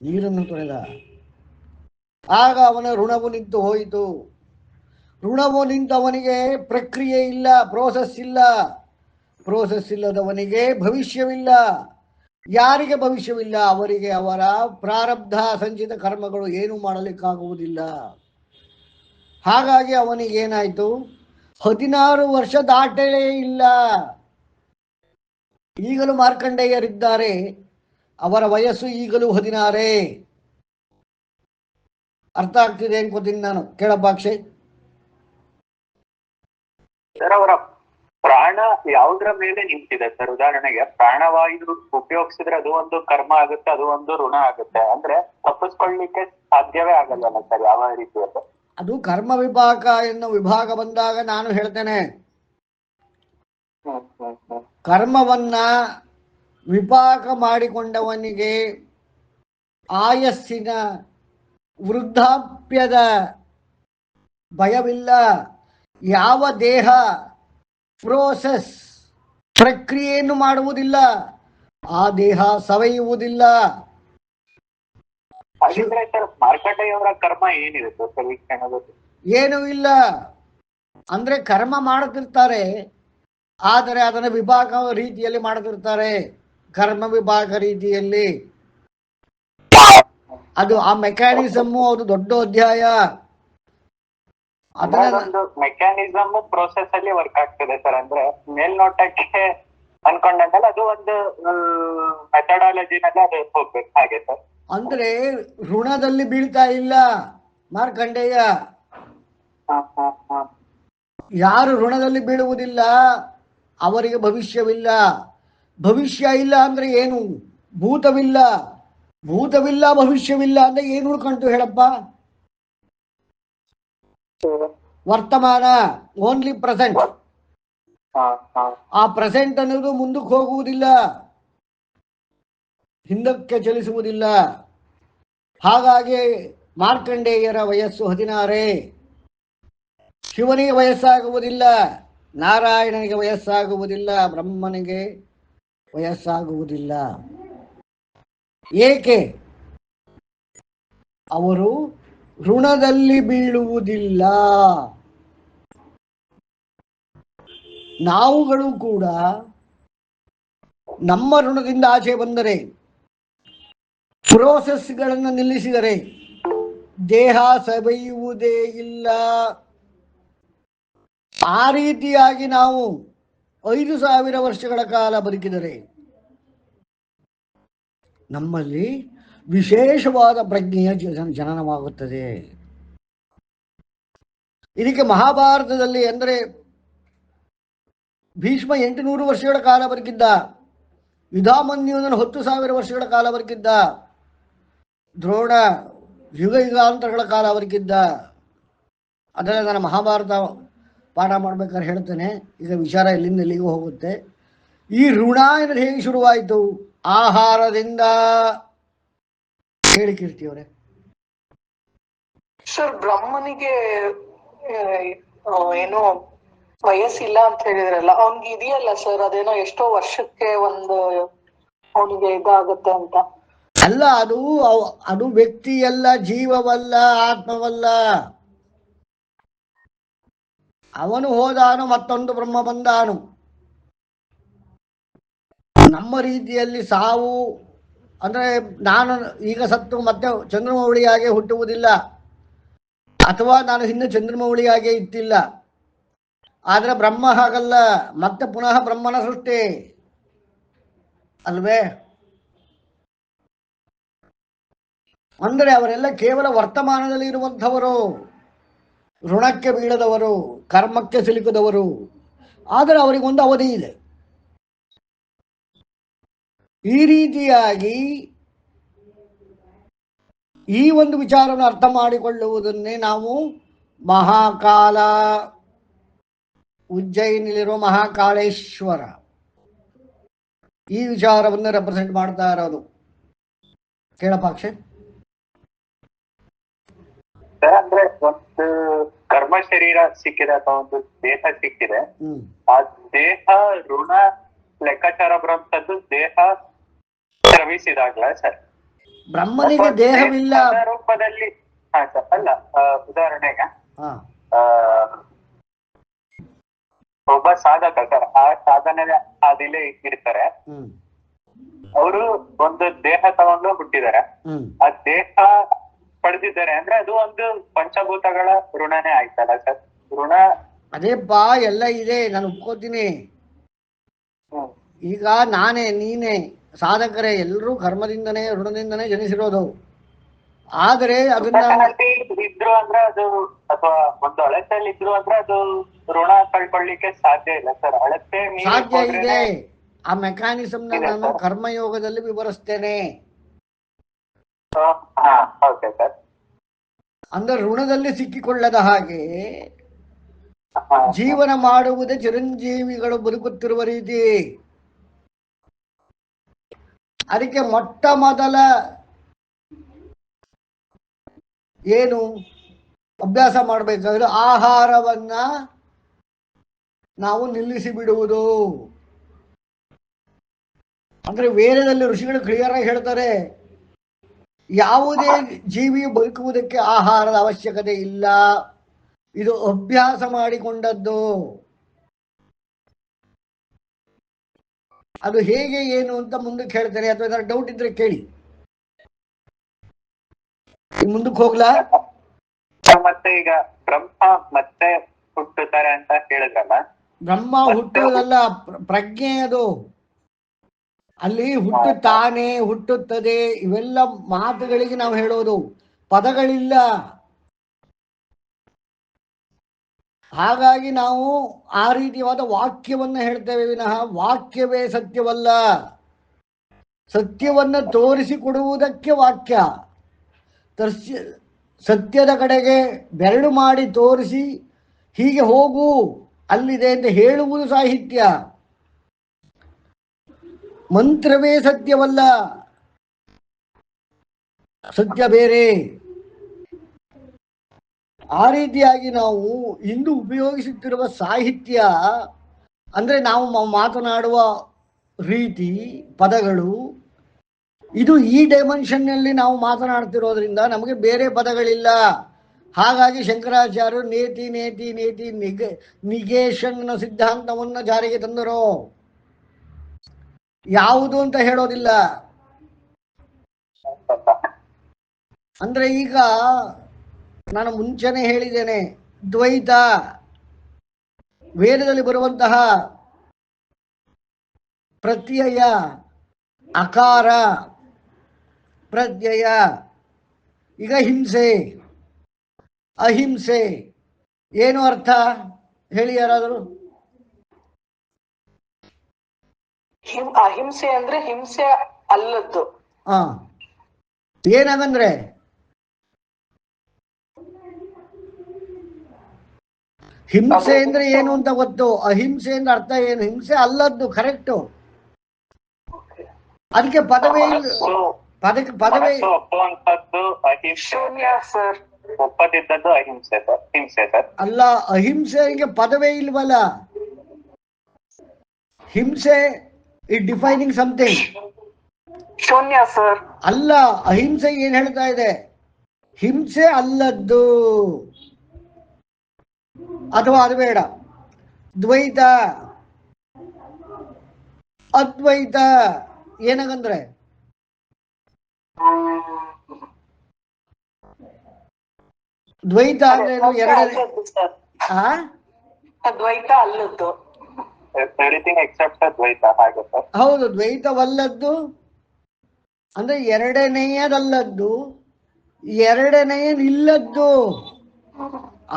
ನೀರನ್ನು ತೊರೆದ. ಆಗ ಅವನ ಋಣವು ನಿಂತು ಹೋಯಿತು. ಋಣವು ನಿಂತವನಿಗೆ ಪ್ರಕ್ರಿಯೆ ಇಲ್ಲ, ಪ್ರೋಸೆಸ್ ಇಲ್ಲ. ಪ್ರೋಸೆಸ್ ಇಲ್ಲದವನಿಗೆ ಭವಿಷ್ಯವಿಲ್ಲ. ಯಾರಿಗೆ ಭವಿಷ್ಯವಿಲ್ಲ ಅವರಿಗೆ ಅವರ ಪ್ರಾರಬ್ಧ ಸಂಚಿತ ಕರ್ಮಗಳು ಏನು ಮಾಡಲಿಕ್ಕಾಗುವುದಿಲ್ಲ. ಹಾಗಾಗಿ ಅವನಿಗೇನಾಯಿತು? 16 ವರ್ಷ ದಾಟಲೇ ಇಲ್ಲ. ಈಗಲೂ ಮಾರ್ಕಂಡೇಯರಿದ್ದಾರೆ, ಅವರ ವಯಸ್ಸು ಈಗಲೂ 16. ಅರ್ಥ ಆಗ್ತಿದೆ ಅನ್ಕೋತೀನಿ ನಾನು. ಕೇಳಪ್ಪ ಅಕ್ಷಯ್. ಸರ್ ಅವರ ಪ್ರಾಣ ಯಾವುದ್ರ ಮೇಲೆ ನಿಂತಿದೆ ಸರ್? ಉದಾಹರಣೆಗೆ ಪ್ರಾಣವಾಯು ಉಪಯೋಗಿಸಿದ್ರೆ ಅದು ಒಂದು ಕರ್ಮ ಆಗುತ್ತೆ, ಅದು ಒಂದು ಋಣ ಆಗುತ್ತೆ. ಅಂದ್ರೆ ತಪ್ಪಿಸ್ಕೊಳ್ಳಿಕ್ಕೆ ಸಾಧ್ಯವೇ ಆಗಲ್ಲ ಸರ್ ಯಾವ ರೀತಿಯಲ್ಲಿ? ಅದು ಕರ್ಮ ವಿಭಾಗ ಎನ್ನುವ ವಿಭಾಗ ಬಂದಾಗ ನಾನು ಹೇಳ್ತೇನೆ, ಕರ್ಮವನ್ನ ವಿಪಾಕ ಮಾಡಿಕೊಂಡವನಿಗೆ ಆಯಸ್ಸಿನ ವೃದ್ಧಾಪ್ಯದ ಭಯವಿಲ್ಲ. ಯಾವ ದೇಹ ಪ್ರೋಸೆಸ್ ಪ್ರಕ್ರಿಯೆಯನ್ನು ಮಾಡುವುದಿಲ್ಲ, ಆ ದೇಹ ಸವೆಯುವುದಿಲ್ಲ. ಹಾಗಿದ್ರೆ ಸರ್ ಮಾರ್ಕಂಡೇಯವರ ಕರ್ಮ ಏನಿರುತ್ತೆ ಸರ್ ಈ ಕ್ಷಣದಲ್ಲಿ? ಏನೂ ಇಲ್ಲ. ಅಂದ್ರೆ ಕರ್ಮ ಮಾಡುತ್ತಿರ್ತಾರೆ, ಆದರೆ ಅದನ್ನು ವಿಭಾಗ ರೀತಿಯಲ್ಲಿ ಮಾಡುತ್ತಿರ್ತಾರೆ. ಕರ್ಮ ವಿಭಾಗ ರೀತಿಯಲ್ಲಿ ಅದು ಆ ಮೆಕ್ಯಾನಿಸಮ್ ಅದು ದೊಡ್ಡ ಅಧ್ಯಾಯ. ಅದೊಂದು ಮೆಕ್ಯಾನಿಸಮ್ ಪ್ರೋಸೆಸ್ ಅಲ್ಲಿ ವರ್ಕ್ ಆಗ್ತದೆ ಸರ್. ಅಂದ್ರೆ ಮೇಲ್ನೋಟಕ್ಕೆ ಅನ್ಕೊಂಡಂಗಲ್ಲ, ಅದು ಒಂದು ಮೆಥಡಾಲಜಿನಲ್ಲಿ ಅದು ಹೋಗ್ಬೇಕು ಹಾಗೆ ಸರ್. ಅಂದ್ರೆ ಋಣದಲ್ಲಿ ಬೀಳ್ತಾ ಇಲ್ಲ ಮಾರ್ಕಂಡೇಯ. ಯಾರು ಋಣದಲ್ಲಿ ಬೀಳುವುದಿಲ್ಲ ಅವರಿಗೆ ಭವಿಷ್ಯವಿಲ್ಲ. ಭವಿಷ್ಯ ಇಲ್ಲ ಅಂದ್ರೆ ಏನು? ಭೂತವಿಲ್ಲ. ಭೂತವಿಲ್ಲ ಭವಿಷ್ಯವಿಲ್ಲ ಅಂದ್ರೆ ಏನು ಉಳ್ಕೊಂತು ಹೇಳಪ್ಪ? ವರ್ತಮಾನ, ಓನ್ಲಿ ಪ್ರೆಸೆಂಟ್. ಆ ಪ್ರೆಸೆಂಟ್ ಅನ್ನೋದು ಮುಂದಕ್ಕೆ ಹೋಗುವುದಿಲ್ಲ, ಹಿಂದಕ್ಕೆ ಚಲಿಸುವುದಿಲ್ಲ. ಹಾಗಾಗಿ ಮಾರ್ಕಂಡೇಯರ ವಯಸ್ಸು 16. ಶಿವನಿಗೆ ವಯಸ್ಸಾಗುವುದಿಲ್ಲ, ನಾರಾಯಣನಿಗೆ ವಯಸ್ಸಾಗುವುದಿಲ್ಲ, ಬ್ರಹ್ಮನಿಗೆ ವಯಸ್ಸಾಗುವುದಿಲ್ಲ. ಏಕೆ? ಅವರು ಋಣದಲ್ಲಿ ಬೀಳುವುದಿಲ್ಲ. ನಾವುಗಳು ಕೂಡ ನಮ್ಮ ಋಣದಿಂದ ಆಚೆ ಬಂದರೆ, ಪ್ರೋಸೆಸ್ಗಳನ್ನು ನಿಲ್ಲಿಸಿದರೆ ದೇಹ ಸವೆಯುವುದೇ ಇಲ್ಲ. ಆ ರೀತಿಯಾಗಿ ನಾವು 5,000 ವರ್ಷಗಳ ಕಾಲ ಬದುಕಿದರೆ ನಮ್ಮಲ್ಲಿ ವಿಶೇಷವಾದ ಪ್ರಜ್ಞೆಯ ಜನನವಾಗುತ್ತದೆ. ಇದಕ್ಕೆ ಮಹಾಭಾರತದಲ್ಲಿ ಅಂದರೆ ಭೀಷ್ಮ 800 ವರ್ಷಗಳ ಕಾಲ ಬದುಕಿದ್ದ, ಯುಧಾಮನ್ಯುವನ್ನು 10,000 ವರ್ಷಗಳ ಕಾಲ ಬದುಕಿದ್ದ, ದ್ರೋಣ ಯುಗಾಂತರಗಳ ಕಾಲ ಬದುಕಿದ್ದ. ಅದೆಲ್ಲ ನಾನು ಮಹಾಭಾರತ ಪಾಠ ಮಾಡ್ಬೇಕಾದ್ರೆ ಹೇಳ್ತೇನೆ. ಈಗ ವಿಚಾರ ಎಲ್ಲಿಂದ ಎಲ್ಲಿಗೂ ಹೋಗುತ್ತೆ. ಈ ಋಣ ಎನ್ನುವುದು ಹೇಗೆ ಶುರುವಾಯಿತು? ಆಹಾರದಿಂದ. ಹೇಳಿ ಕೀರ್ತಿ ಅವರೇ. ಸರ್ ಬ್ರಹ್ಮನಿಗೆ ಏನೋ ವಯಸ್ಸಿಲ್ಲ ಅಂತ ಹೇಳಿದ್ರಲ್ಲ, ಅವ್ನಿಗೆ ಇದೆಯಲ್ಲ ಸರ್, ಅದೇನೋ ಎಷ್ಟೋ ವರ್ಷಕ್ಕೆ ಒಂದು ಅವನಿಗೆ ಇದಾಗುತ್ತೆ ಅಂತ. ಅಲ್ಲ, ಅದು ವ್ಯಕ್ತಿಯಲ್ಲ, ಜೀವವಲ್ಲ, ಆತ್ಮವಲ್ಲ. ಅವನು ಹೋದಾನು, ಮತ್ತೊಂದು ಬ್ರಹ್ಮ ಬಂದಾನು. ನಮ್ಮ ರೀತಿಯಲ್ಲಿ ಸಾವು ಅಂದ್ರೆ ನಾನು ಈಗ ಸತ್ತು ಮತ್ತೆ ಚಂದ್ರಮೌಳಿಯಾಗೆ ಹುಟ್ಟುವುದಿಲ್ಲ, ಅಥವಾ ನಾನು ಹಿಂದೆ ಚಂದ್ರಮೌಳಿಯಾಗೆ ಇತ್ತಿಲ್ಲ. ಆದ್ರೆ ಬ್ರಹ್ಮ ಹಾಗಲ್ಲ, ಮತ್ತೆ ಪುನಃ ಬ್ರಹ್ಮನ ಸೃಷ್ಟಿ ಅಲ್ವೇ? ಅಂದರೆ ಅವರೆಲ್ಲ ಕೇವಲ ವರ್ತಮಾನದಲ್ಲಿ ಇರುವಂಥವರು, ಋಣಕ್ಕೆ ಬೀಳದವರು, ಕರ್ಮಕ್ಕೆ ಸಿಲುಕದವರು. ಆದರೆ ಅವರಿಗೊಂದು ಅವಧಿ ಇದೆ. ಈ ರೀತಿಯಾಗಿ ಈ ಒಂದು ವಿಚಾರವನ್ನು ಅರ್ಥ ಮಾಡಿಕೊಳ್ಳುವುದನ್ನೇ ನಾವು ಮಹಾಕಾಲ, ಉಜ್ಜಯಿನಿಲಿರುವ ಮಹಾಕಾಳೇಶ್ವರ, ಈ ವಿಚಾರವನ್ನು ರೆಪ್ರೆಸೆಂಟ್ ಮಾಡ್ತಾ ಇರೋದು. ಕೇಳಪ್ಪ ಅಕ್ಷಯ್. ಅಂದ್ರೆ ಒಂದು ಕರ್ಮ ಶರೀರ ಸಿಕ್ಕಿದೆ ಅಥವಾ ಒಂದು ದೇಹ ಸಿಕ್ಕಿದೆ, ಆ ದೇಹ ಋಣ ಲೆಕ್ಕಾಚಾರ ಬರುವಂತದ್ದು ದೇಹ ಶ್ರಮಿಸಿದಾಗ್ಲ ಸರ್. ಬ್ರಹ್ಮನಿಗೆ ದೇಹವಿಲ್ಲ ರೂಪದಲ್ಲಿ. ಹಾ ಸರ್, ಅಲ್ಲ ಉದಾಹರಣೆಗೆ ಒಬ್ಬ ಸಾಧಕ ಸರ್, ಆ ಸಾಧನೆ ಅದಿಲೇ ಇರ್ತಾರೆ. ಅವರು ಒಂದು ದೇಹ ತಗೊಂಡು ಹುಟ್ಟಿದ್ದಾರೆ, ಆ ದೇಹ ಪಡೆದಿದ್ದಾರೆ ಅಂದ್ರೆ ಅದು ಒಂದು ಪಂಚಭೂತಗಳ ಋಣನೇ ಆಯ್ತಲ್ಲ ಸರ್? ಋಣ ಅದೇಪ್ಪ ಎಲ್ಲ ಇದೆ, ನಾನು ಒಪ್ಕೋತೀನಿ. ಈಗ ನಾನೇ, ನೀನೇ, ಸಾಧಕರೇ ಎಲ್ಲರೂ ಕರ್ಮದಿಂದನೇ ಋಣದಿಂದನೇ ಜನಿಸಿರೋದು. ಆದರೆ ಅದನ್ನ ಇದ್ರು ಅಂದ್ರೆ ಅದು, ಅಥವಾ ಒಂದು ಅಳತೆಯಲ್ಲಿ ಇದ್ರು ಅಂದ್ರೆ ಅದು ಋಣ ಕಳ್ಕೊಳ್ಳಿಕ್ಕೆ ಸಾಧ್ಯ ಇಲ್ಲ ಸರ್. ಅಳತೆ ಸಾಧ್ಯ ಇದೆ. ಆ ಮೆಕ್ಯಾನಿಸಮ್ ನಾನು ಕರ್ಮಯೋಗದಲ್ಲಿ ವಿವರಿಸ್ತೇನೆ. Okay sir. ಅಂದ್ರೆ ಋಣದಲ್ಲಿ ಸಿಕ್ಕಿಕೊಳ್ಳದ ಹಾಗೆ ಜೀವನ ಮಾಡುವುದೇ ಚಿರಂಜೀವಿಗಳು ಬದುಕುತ್ತಿರುವ ರೀತಿ. ಅದಕ್ಕೆ ಮೊಟ್ಟ ಮೊದಲ ಏನು ಅಭ್ಯಾಸ ಮಾಡಬೇಕಾದ್ರೆ ಆಹಾರವನ್ನ ನಾವು ನಿಲ್ಲಿಸಿ ಬಿಡುವುದು. ಅಂದ್ರೆ ವೇದದಲ್ಲಿ ಋಷಿಗಳು ಕ್ಲಿಯರ್ ಆಗಿ ಹೇಳ್ತಾರೆ, ಯಾವುದೇ ಜೀವಿಯು ಬದುಕುವುದಕ್ಕೆ ಆಹಾರದ ಅವಶ್ಯಕತೆ ಇಲ್ಲ, ಇದು ಅಭ್ಯಾಸ ಮಾಡಿಕೊಂಡದ್ದು. ಅದು ಹೇಗೆ ಏನು ಅಂತ ಮುಂದಕ್ಕೆ ಹೇಳ್ತಾರೆ, ಅಥವಾ ಏನಾದ್ರು ಡೌಟ್ ಇದ್ರೆ ಕೇಳಿ. ಮುಂದಕ್ಕೆ ಹೋಗ್ಲಾ? ಮತ್ತೆ ಈಗ ಬ್ರಹ್ಮ ಮತ್ತೆ ಹುಟ್ಟುತ್ತಾರೆ ಅಂತ ಹೇಳಿದ್ರಲ್ಲ. ಬ್ರಹ್ಮ ಹುಟ್ಟುವುದಲ್ಲ, ಪ್ರಜ್ಞೆ ಅದು. ಅಲ್ಲಿ ಹುಟ್ಟುತ್ತಾನೆ, ಹುಟ್ಟುತ್ತದೆ, ಇವೆಲ್ಲ ಮಾತುಗಳಿಗೆ ನಾವು ಹೇಳೋದು, ಪದಗಳಿಲ್ಲ. ಹಾಗಾಗಿ ನಾವು ಆ ರೀತಿಯಾದ ವಾಕ್ಯವನ್ನು ಹೇಳ್ತೇವೆ ವಿನಃ ವಾಕ್ಯವೇ ಸತ್ಯವಲ್ಲ. ಸತ್ಯವನ್ನು ತೋರಿಸಿಕೊಡುವುದಕ್ಕೆ ವಾಕ್ಯ. ಸತ್ಯದ ಕಡೆಗೆ ಬೆರಳು ಮಾಡಿ ತೋರಿಸಿ ಹೀಗೆ ಹೋಗು ಅಲ್ಲಿದೆ ಅಂತ ಹೇಳುವುದು ಸಾಹಿತ್ಯ. ಮಂತ್ರವೇ ಸತ್ಯವಲ್ಲ, ಸತ್ಯ ಬೇರೆ. ಆ ರೀತಿಯಾಗಿ ನಾವು ಇಂದು ಉಪಯೋಗಿಸುತ್ತಿರುವ ಸಾಹಿತ್ಯ ಅಂದ್ರೆ ನಾವು ಮಾತನಾಡುವ ರೀತಿ, ಪದಗಳು, ಇದು ಈ ಡೈಮೆನ್ಷನ್ನಲ್ಲಿ ನಾವು ಮಾತನಾಡ್ತಿರೋದ್ರಿಂದ ನಮಗೆ ಬೇರೆ ಪದಗಳಿಲ್ಲ. ಹಾಗಾಗಿ ಶಂಕರಾಚಾರ್ಯರು ನೇತಿ ನೇತಿ ನೇತಿ ನಿಗೇಷನ್ ಸಿದ್ಧಾಂತವನ್ನು ಜಾರಿಗೆ ತಂದರು. ಯಾವುದು ಅಂತ ಹೇಳೋದಿಲ್ಲ. ಅಂದ್ರೆ ಈಗ ನಾನು ಮುಂಚೆನೆ ಹೇಳಿದ್ದೇನೆ, ದ್ವೈತ ವೇದದಲ್ಲಿ ಬರುವಂತಹ ಪ್ರತ್ಯಯ, ಅಕಾರ, ಪ್ರತ್ಯಯ. ಈಗ ಹಿಂಸೆ, ಅಹಿಂಸೆ ಏನು ಅರ್ಥ ಹೇಳಿ ಯಾರಾದರೂ? ಅಹಿಂಸೆ ಅಂದ್ರೆ ಹಿಂಸೆ ಅಲ್ಲದ್ದು. ಏನಾಗಂದ್ರೆ ಹಿಂಸೆ ಅಂದ್ರೆ ಏನು ಅಂತ ಗೊತ್ತು, ಅಹಿಂಸೆ ಅಂದ್ರೆ ಅರ್ಥ ಏನು? ಹಿಂಸೆ ಅಲ್ಲದ್ದು, ಕರೆಕ್ಟು. ಅದಕ್ಕೆ ಪದವೇ ಪದವೇ ಒಪ್ಪದಿದ್ದದ್ದು ಅಹಿಂಸೆ ಸರ್. ಅಲ್ಲ, ಅಹಿಂಸೆಗೆ ಪದವೇ ಇಲ್ವಲ್ಲ. ಹಿಂಸೆ ಇಟ್ ಡಿಫೈನಿಂಗ್ ಸಮಥಿಂಗ್. ಶೂನ್ಯ ಸರ್. ಅಲ್ಲ, ಅಹಿಂಸೆ ಏನ್ ಹೇಳ್ತಾ ಇದೆ? ಹಿಂಸೆ ಅಲ್ಲದ್ದು, ಅಥವಾ ಅದು ಬೇಡ. ದ್ವೈತ, ಅದ್ವೈತ ಏನಾಗಂದ್ರೆ ದ್ವೈತ ಅಂದ್ರೆ ಎರಡನೇ ದ್ವೈತ ಅಲ್ಲದ್ದು. ಹೌದು, ದ್ವೈತವಲ್ಲದ್ದು ಅಂದ್ರೆ ಎರಡನೆಯದಲ್ಲದ್ದು, ಎರಡನೆಯದಿಲ್ಲದ್ದು,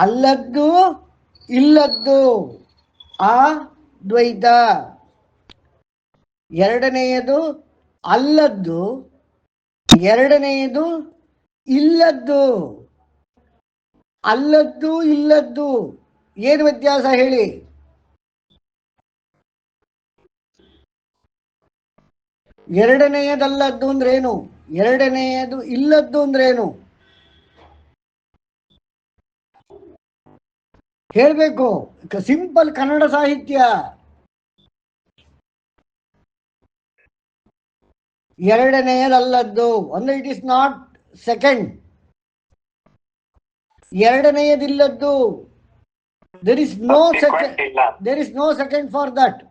ಅಲ್ಲದ್ದು ಇಲ್ಲದ್ದು, ಆ ದ್ವೈತ. ಎರಡನೆಯದು ಅಲ್ಲದ್ದು, ಎರಡನೆಯದು ಇಲ್ಲದ್ದು. ಅಲ್ಲದ್ದು ಇಲ್ಲದ್ದು ಏನು ವ್ಯತ್ಯಾಸ ಹೇಳಿ? ಎರಡನೆಯದಲ್ಲದ್ದು ಅಂದ್ರೇನು? ಎರಡನೆಯದು ಇಲ್ಲದ್ದು ಅಂದ್ರೇನು ಹೇಳ್ಬೇಕು. ಸಿಂಪಲ್ ಕನ್ನಡ ಸಾಹಿತ್ಯ. ಎರಡನೆಯದಲ್ಲದ್ದು ಅಂದ್ರೆ ಇಟ್ ಇಸ್ ನಾಟ್ ಸೆಕೆಂಡ್. ಎರಡನೆಯದಿಲ್ಲದ್ದು there is no second, there is no second for that.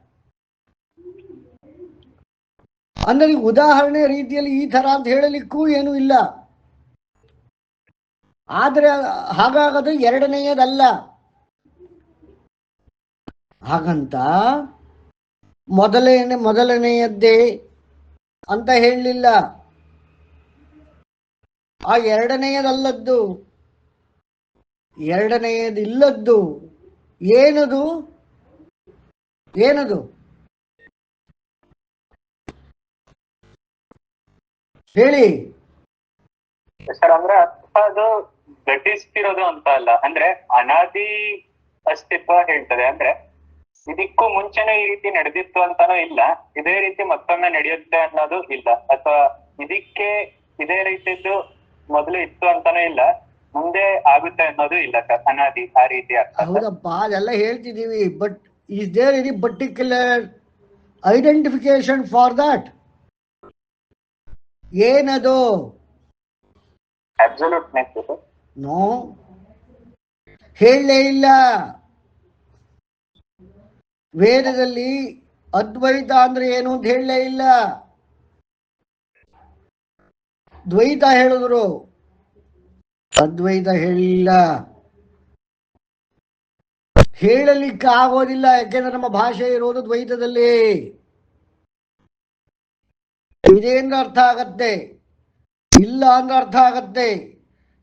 ಅಂದ್ರೆ ಉದಾಹರಣೆ ರೀತಿಯಲ್ಲಿ ಈ ತರ ಅಂತ ಹೇಳಲಿಕ್ಕೂ ಏನೂ ಇಲ್ಲ. ಆದ್ರೆ ಹಾಗಾಗದು ಎರಡನೆಯದಲ್ಲ. ಹಾಗಂತ ಮೊದಲನೆಯದ್ದೇ ಅಂತ ಹೇಳಲಿಲ್ಲ. ಆ ಎರಡನೆಯದಲ್ಲದ್ದು, ಎರಡನೆಯದಿಲ್ಲದ್ದು ಏನದು? ಏನದು ಹೇಳಿ ಸರ್ ಅಂದ್ರೆ ಅದು ಘಟಿಸ್ತಿರೋದು ಅಂತ ಅಲ್ಲ, ಅಂದ್ರೆ ಅನಾದಿ ಅಸ್ತಿತ್ವ ಹೇಳ್ತದೆ. ಅಂದ್ರೆ ಇದಕ್ಕೂ ಮುಂಚೆನೆ ಈ ರೀತಿ ನಡೆದಿತ್ತು ಅಂತಾನೂ ಇಲ್ಲ, ಇದೇ ರೀತಿ ಮತ್ತೊಮ್ಮೆ ನಡೆಯುತ್ತೆ ಅನ್ನೋದು ಇಲ್ಲ, ಅಥವಾ ಇದಕ್ಕೆ ಇದೇ ರೀತಿದ್ದು ಮೊದಲು ಇತ್ತು ಅಂತಾನೂ ಇಲ್ಲ, ಮುಂದೆ ಆಗುತ್ತೆ ಅನ್ನೋದು ಇಲ್ಲ ಸರ್. ಅನಾದಿ ಆ ರೀತಿ ಅರ್ಥ. ಹೌದಪ್ಪ, ಅದೆಲ್ಲ ಹೇಳ್ತಿದ್ದೀವಿ. But is there any particular identification for that? ಏನದು? ಅಬ್ಸಲ್ಯೂಟ್ನೆಸ್ ನೋ, ಹೇಳಲೇ ಇಲ್ಲ. ವೇದದಲ್ಲಿ ಅದ್ವೈತ ಅಂದ್ರೆ ಏನು ಅಂತ ಹೇಳಲೇ ಇಲ್ಲ. ದ್ವೈತ ಹೇಳಿದ್ರು, ಅದ್ವೈತ ಹೇಳಿಲ್ಲ. ಹೇಳಲಿಕ್ಕೆ ಆಗೋದಿಲ್ಲ, ಯಾಕೆಂದ್ರೆ ನಮ್ಮ ಭಾಷೆ ಇರೋದು ದ್ವೈತದಲ್ಲಿ. ಇದೆ ಅಂದ್ರೆ ಅರ್ಥ ಆಗತ್ತೆ, ಇಲ್ಲ ಅಂದ್ರೆ ಅರ್ಥ ಆಗತ್ತೆ.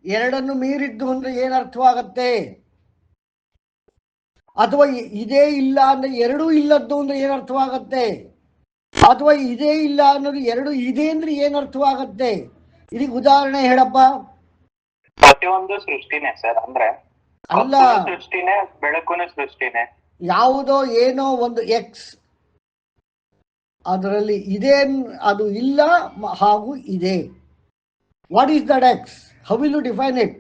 ಎರಡನ್ನು ಮೀರಿದ್ದು ಅಂದ್ರೆ ಏನು ಅರ್ಥವಾಗತ್ತೆ? ಅಥವಾ ಇದೇ ಇಲ್ಲ ಅಂದ್ರೆ ಎರಡೂ ಇಲ್ಲದ್ದು ಅಂದ್ರೆ ಏನು ಅರ್ಥವಾಗತ್ತೆ? ಅಥವಾ ಇದೇ ಇಲ್ಲ ಅನ್ನೋದು ಎರಡು ಇದೆ ಅಂದ್ರೆ ಏನು ಅರ್ಥವಾಗತ್ತೆ? ಇದಕ್ಕೆ ಉದಾಹರಣೆ ಹೇಳಪ್ಪ. ಪ್ರತಿಯೊಂದು ಸೃಷ್ಟಿನೇ ಸರ್, ಅಂದ್ರೆ ಅಲ್ಲ, ಸೃಷ್ಟಿನೇ, ಬೆಳಕುನ ಸೃಷ್ಟಿನೇ. ಯಾವುದೋ ಏನೋ ಒಂದು ಎಕ್ಸ್, ಅದರಲ್ಲಿ ಇದೆ, ಅದು ಇಲ್ಲ ಹಾಗೂ ಇದೆ. What is that X? How will you define it?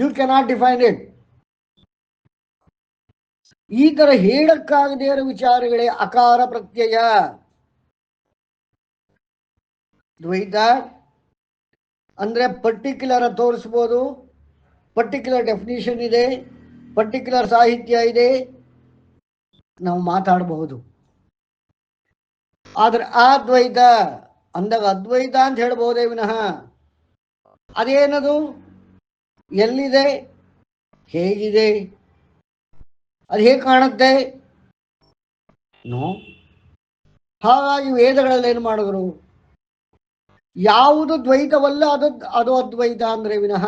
You cannot define it. ಈ ತರ ಹೇಳಕ್ಕಾಗದೇ ಇರೋ ವಿಚಾರಗಳೇ ಅಕಾರ ಪ್ರತ್ಯಯ. ದ್ವೈತ ಅಂದ್ರೆ ಪರ್ಟಿಕ್ಯುಲರ್ ತೋರಿಸ್ಬೋದು, ಪರ್ಟಿಕ್ಯುಲರ್ ಡೆಫಿನಿಷನ್ ಇದೆ, ಪರ್ಟಿಕ್ಯುಲರ್ ಸಾಹಿತ್ಯ ಇದೆ, ನಾವು ಮಾತಾಡಬಹುದು. ಆದ್ರೆ ಅದ್ವೈತ ಅಂದಾಗ ಅದ್ವೈತ ಅಂತ ಹೇಳ್ಬಹುದೇ ವಿನಃ ಅದೇನದು, ಎಲ್ಲಿದೆ, ಹೇಗಿದೆ, ಅದು ಹೇಗೆ ಕಾಣುತ್ತೆ? ನೋ. ಹಾಗಾಗಿ ವೇದಗಳಲ್ಲಿ ಏನು ಮಾಡಿದ್ರು? ಯಾವುದು ದ್ವೈತವಲ್ಲ ಅದು ಅದ್ವೈತ ಅಂದ್ರೆ ವಿನಃ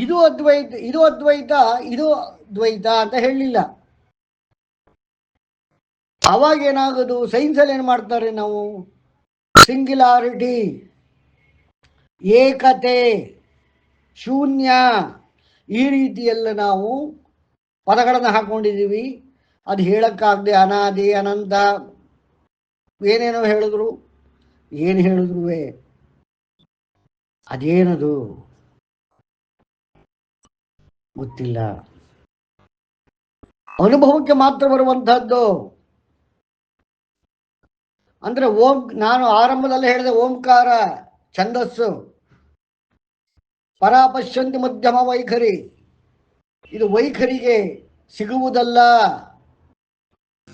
ಇದು ಅದ್ವೈತ ಇದು ದ್ವೈತ ಅಂತ ಹೇಳಲಿಲ್ಲ. ಅವಾಗ ಏನಾಗೋದು? ಸೈನ್ಸಲ್ಲಿ ಏನು ಮಾಡ್ತಾರೆ ನಾವು? ಸಿಂಗ್ಯುಲಾರಿಟಿ, ಏಕತೆ, ಶೂನ್ಯ, ಈ ರೀತಿಯೆಲ್ಲ ನಾವು ಪದಗಳನ್ನು ಹಾಕೊಂಡಿದ್ದೀವಿ. ಅದು ಹೇಳಕ್ಕಾಗದೆ ಅನಾದಿ, ಅನಂತ, ಏನೇನೋ ಹೇಳಿದ್ರು. ಏನು ಹೇಳಿದ್ರು ಅದೇನದು ಗೊತ್ತಿಲ್ಲ. ಅನುಭವಕ್ಕೆ ಮಾತ್ರ ಬರುವಂತಹದ್ದು. ಅಂದ್ರೆ ನಾನು ಆರಂಭದಲ್ಲಿ ಹೇಳಿದೆ, ಓಂಕಾರ ಛಂದಸ್ಸು, ಪರಾಪಶ್ಯಂತಿ ಮಧ್ಯಮ ವೈಖರಿ, ಇದು ವೈಖರಿಗೆ ಸಿಗುವುದಲ್ಲ,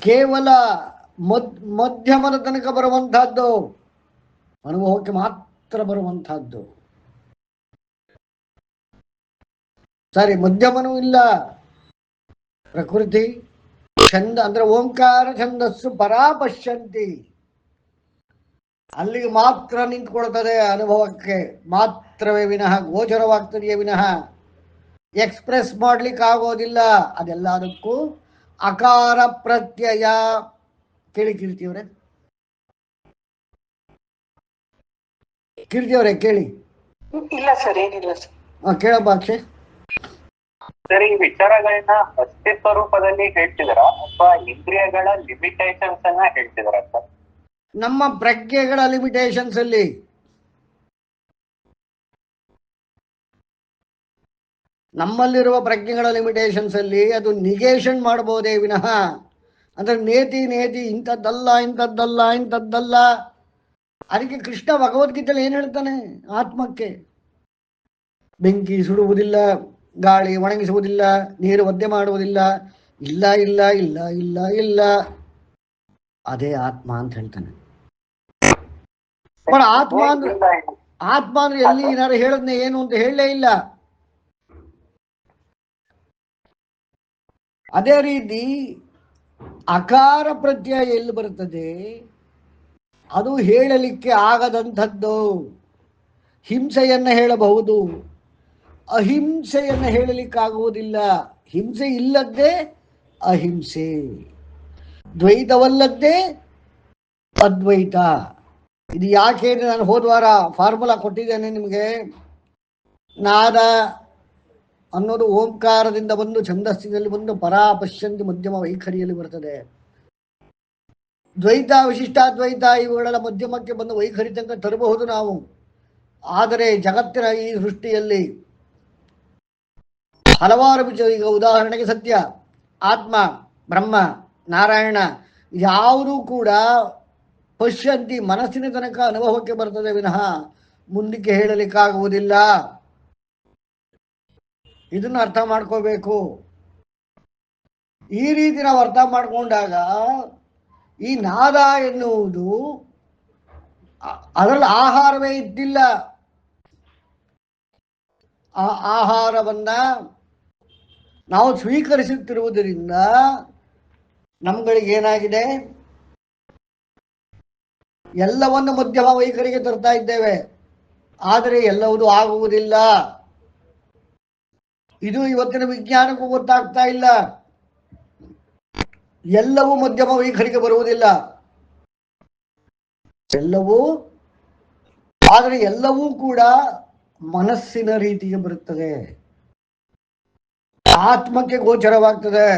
ಕೇವಲ ಮಧ್ಯಮದ ತನಕ ಬರುವಂತಹದ್ದು, ಅನುಭವಕ್ಕೆ ಮಾತ್ರ ಬರುವಂತಹದ್ದು. ಸರಿ, ಮಧ್ಯಮನೂ ಇಲ್ಲ. ಪ್ರಕೃತಿ ಛಂದ ಅಂದ್ರೆ ಓಂಕಾರ ಛಂದಸ್ಸು ಪರಾಪಶ್ಯಂತಿ, ಅಲ್ಲಿಗೆ ಮಾತ್ರ ನಿಂತ್ಕೊಳ್ತದೆ, ಅನುಭವಕ್ಕೆ ಮಾತ್ರವೇ ವಿನಃ, ಗೋಚರವಾಗ್ತದೆಯೇ ವಿನಃ ಎಕ್ಸ್ಪ್ರೆಸ್ ಮಾಡ್ಲಿಕ್ಕೆ ಆಗೋದಿಲ್ಲ. ಅದೆಲ್ಲದಕ್ಕೂ ಅಕಾರ ಪ್ರತ್ಯಯ. ಕೇಳಿ ಕೀರ್ತಿಯವರೇ, ಕೀರ್ತಿಯವರೇ ಕೇಳಿ. ಇಲ್ಲ ಸರ್, ಏನಿಲ್ಲ ಸರ್. ಕೇಳಪ್ಪ ಅಕ್ಷಯ್. ಸರ್, ಈ ವಿಚಾರಗಳನ್ನ ಅಸ್ತಿತ್ವ ರೂಪದಲ್ಲಿ ಹೇಳ್ತಿದಾರ ಅಥವಾ ಇಂದ್ರಿಯಗಳ ಲಿಮಿಟೇಷನ್ಸ್ ಅನ್ನ ಹೇಳ್ತಿದಾರ ಸರ್? ನಮ್ಮ ಪ್ರಜ್ಞೆಗಳ ಲಿಮಿಟೇಷನ್ಸ್ ಅಲ್ಲಿ, ನಮ್ಮಲ್ಲಿರುವ ಪ್ರಜ್ಞೆಗಳ ಲಿಮಿಟೇಷನ್ಸ್ ಅಲ್ಲಿ ಅದು ನಿಗೇಷನ್ ಮಾಡಬಹುದೇ ವಿನಃ, ಅಂದ್ರೆ ನೇತಿ ಇಂಥದ್ದಲ್ಲ. ಅದಕ್ಕೆ ಕೃಷ್ಣ ಭಗವದ್ಗೀತೆಯಲ್ಲಿ ಏನ್ ಹೇಳ್ತಾನೆ? ಆತ್ಮಕ್ಕೆ ಬೆಂಕಿ ಸುಡುವುದಿಲ್ಲ, ಗಾಳಿ ಒಣಗಿಸುವುದಿಲ್ಲ, ನೀರು ಒದ್ದೆ ಮಾಡುವುದಿಲ್ಲ, ಇಲ್ಲ, ಅದೇ ಆತ್ಮ ಅಂತ ಹೇಳ್ತಾನೆ. ಬಟ್ ಆತ್ಮ ಅಂದ್ರೆ ಎಲ್ಲಿ ಏನಾರು ಹೇಳದ್ನೆ ಏನು ಅಂತ ಹೇಳಲೇ ಇಲ್ಲ. ಅದೇ ರೀತಿ ಅಕಾರ ಪ್ರತ್ಯಯ ಎಲ್ಲಿ ಬರುತ್ತದೆ? ಅದು ಹೇಳಲಿಕ್ಕೆ ಆಗದಂಥದ್ದು. ಹಿಂಸೆಯನ್ನು ಹೇಳಬಹುದು, ಅಹಿಂಸೆಯನ್ನು ಹೇಳಲಿಕ್ಕಾಗುವುದಿಲ್ಲ. ಹಿಂಸೆ ಇಲ್ಲದ್ದೇ ಅಹಿಂಸೆ, ದ್ವೈತವಲ್ಲದ್ದೇ ಅದ್ವೈತ. ಇದು ಯಾಕೆ ನಾನು ಹೋದ್ವಾರ ಫಾರ್ಮುಲಾ ಕೊಟ್ಟಿದ್ದೇನೆ ನಿಮಗೆ. ನಾದ ಅನ್ನೋದು ಓಂಕಾರದಿಂದ ಬಂದು ಛಂದಸ್ಸಿನಲ್ಲಿ ಬಂದು ಪರಾ ಪಶ್ಯಂತಿ ಮಧ್ಯಮ ವೈಖರಿಯಲ್ಲಿ ಬರ್ತದೆ. ದ್ವೈತ ವಿಶಿಷ್ಟಾದ್ವೈತ ಇವುಗಳೆಲ್ಲ ಮಧ್ಯಮಕ್ಕೆ ಬಂದು ವೈಖರಿ ತನಕ ತರಬಹುದು ನಾವು. ಆದರೆ ಜಗತ್ತಿನ ಈ ಸೃಷ್ಟಿಯಲ್ಲಿ ಹಲವಾರು ವಿಚಾರ, ಈಗ ಉದಾಹರಣೆಗೆ ಸತ್ಯ, ಆತ್ಮ, ಬ್ರಹ್ಮ, ನಾರಾಯಣ ಯಾವುದೂ ಕೂಡ ಪಶ್ಯಂತಿ ಮನಸ್ಸಿನ ತನಕ ಅನುಭವಕ್ಕೆ ಬರ್ತದೆ ವಿನಃ ಮುಂದಕ್ಕೆ ಹೇಳಲಿಕ್ಕಾಗುವುದಿಲ್ಲ. ಇದನ್ನು ಅರ್ಥ ಮಾಡ್ಕೋಬೇಕು. ಈ ರೀತಿ ನಾವು ಅರ್ಥ ಮಾಡಿಕೊಂಡಾಗ ಈ ನಾದ ಎನ್ನುವುದು ಅದರಲ್ಲಿ ಆಹಾರವೇ ಇದ್ದಿಲ್ಲ. ಆ ಆಹಾರವನ್ನ ನಾವು ಸ್ವೀಕರಿಸುತ್ತಿರುವುದರಿಂದ ನಮ್ಗಳಿಗೇನಾಗಿದೆ, ಎಲ್ಲವನ್ನು ಮಧ್ಯಮ ವೈಖರಿಗೆ ತರ್ತಾ ಇದ್ದೇವೆ. ಆದರೆ ಎಲ್ಲವೂ ಆಗುವುದಿಲ್ಲ. ಇದು ಇವತ್ತಿನ ವಿಜ್ಞಾನಕ್ಕೂ ಗೊತ್ತಾಗ್ತಾ ಇಲ್ಲ. ಎಲ್ಲವೂ ಮಧ್ಯಮ ವೈಖರಿಗೆ ಬರುವುದಿಲ್ಲ. ಎಲ್ಲವೂ, ಆದರೆ ಎಲ್ಲವೂ ಕೂಡ ಮನಸ್ಸಿನ ರೀತಿಗೆ ಬರುತ್ತದೆ. ಆತ್ಮಕ್ಕೆ ಗೋಚರವಾಗ್ತದೆ,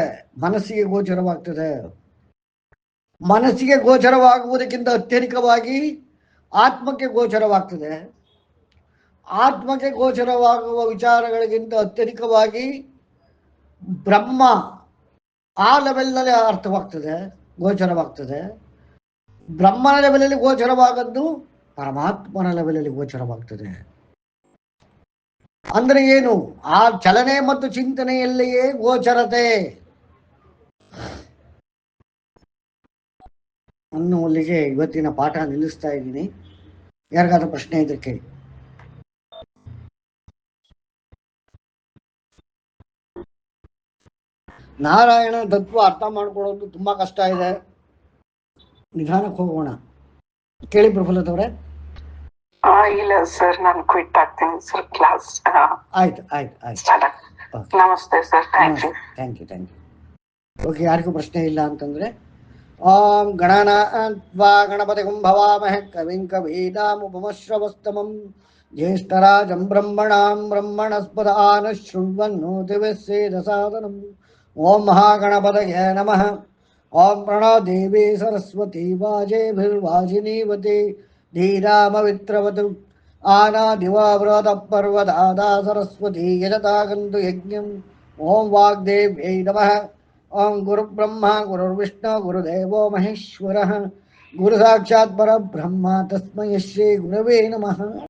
ಮನಸ್ಸಿಗೆ ಗೋಚರವಾಗ್ತದೆ. ಮನಸ್ಸಿಗೆ ಗೋಚರವಾಗುವುದಕ್ಕಿಂತ ಅತ್ಯಧಿಕವಾಗಿ ಆತ್ಮಕ್ಕೆ ಗೋಚರವಾಗ್ತದೆ. ಆತ್ಮಕ್ಕೆ ಗೋಚರವಾಗುವ ವಿಚಾರಗಳಿಗಿಂತ ಅತ್ಯಧಿಕವಾಗಿ ಬ್ರಹ್ಮ ಆ ಲೆವೆಲ್ನಲ್ಲಿ ಅರ್ಥವಾಗ್ತದೆ, ಗೋಚರವಾಗ್ತದೆ. ಬ್ರಹ್ಮನ ಲೆವೆಲಲ್ಲಿ ಗೋಚರವಾಗದ್ದು ಪರಮಾತ್ಮನ ಲೆವೆಲಲ್ಲಿ ಗೋಚರವಾಗ್ತದೆ. ಅಂದ್ರೆ ಏನು? ಆ ಚಲನೆ ಮತ್ತು ಚಿಂತನೆಯಲ್ಲಿಯೇ ಗೋಚರತೆ ಅನ್ನುವಲ್ಲಿಗೆ ಇವತ್ತಿನ ಪಾಠ ನಿಲ್ಲಿಸ್ತಾ ಇದ್ದೀನಿ. ಯಾರಿಗಾದ್ರೂ ಪ್ರಶ್ನೆ ಇದ್ರೆ ಕೇಳಿ. ನಾರಾಯಣ ತತ್ವ ಅರ್ಥ ಮಾಡ್ಕೊಳ್ಳೋದು ತುಂಬಾ ಕಷ್ಟ ಇದೆ. ನಿಧಾನಕ್ಕೆ ಹೋಗೋಣ. ಕೇಳಿ ಪ್ರಫುಲ್ಲದವ್ರೆ. ಇಲ್ಲ ಸರ್, ನಾನು ಕ್ವಿಟ್ ಆಗ್ತೀನಿ ಸರ್ ಕ್ಲಾಸ್. ಆಯ್ತು ಆಯ್ತು ಆಯ್ತು. ನಮಸ್ತೆ sir, thank you. Thank you thank you. Okay, ಯಾರಿಗೂ ಪ್ರಶ್ನೆ ಇಲ್ಲ ಅಂತಂದ್ರೆ ಓಂ ಗಣನಾನ್ವಾ ಗಣಪತಿಂ ಭವಾಮಹೇ ಕವಿಂ ಕವೀನಾಮುಪಮಶ್ರವಸ್ತಮಂ ಜ್ಯೇಷ್ಠರಾಜಂ ಬ್ರಹ್ಮಣಾಂ ಬ್ರಹ್ಮಣಸ್ಪದಾನ ಶೃಣ್ವನ್ನೋತಿವೇದಸಾದನಂ. ಓಂ ಮಹಾಗಣಪತಯೇ ನಮಃ. ಓಂ ಪ್ರಣೋ ದೇವಿ ಸರಸ್ವತಿ ವಾಜೇಭಿರ್ವಾಜಿನೀವತಿ ಧೀರಾಮವಿತ್ರವತು ಆನಾದಿವಾವ್ರತ ಪರ್ವದಾದಾ ಸರಸ್ವತಿ ಯಜತಾಗಂತು ಯಜ್ಞಂ. ಓಂ ವಾಗ್ದೇವ್ಯೈ ನಮಃ. ಓಂ ಗುರು ಬ್ರಹ್ಮ ಗುರುರ್ವಿಷ್ಣು ಗುರುದೇವೋ ಮಹೇಶ್ವರಃ. ಗುರು ಸಾಕ್ಷಾತ್ ಪರಬ್ರಹ್ಮ ತಸ್ಮೈ ಶ್ರೀ ಗುರವೇ ನಮಃ.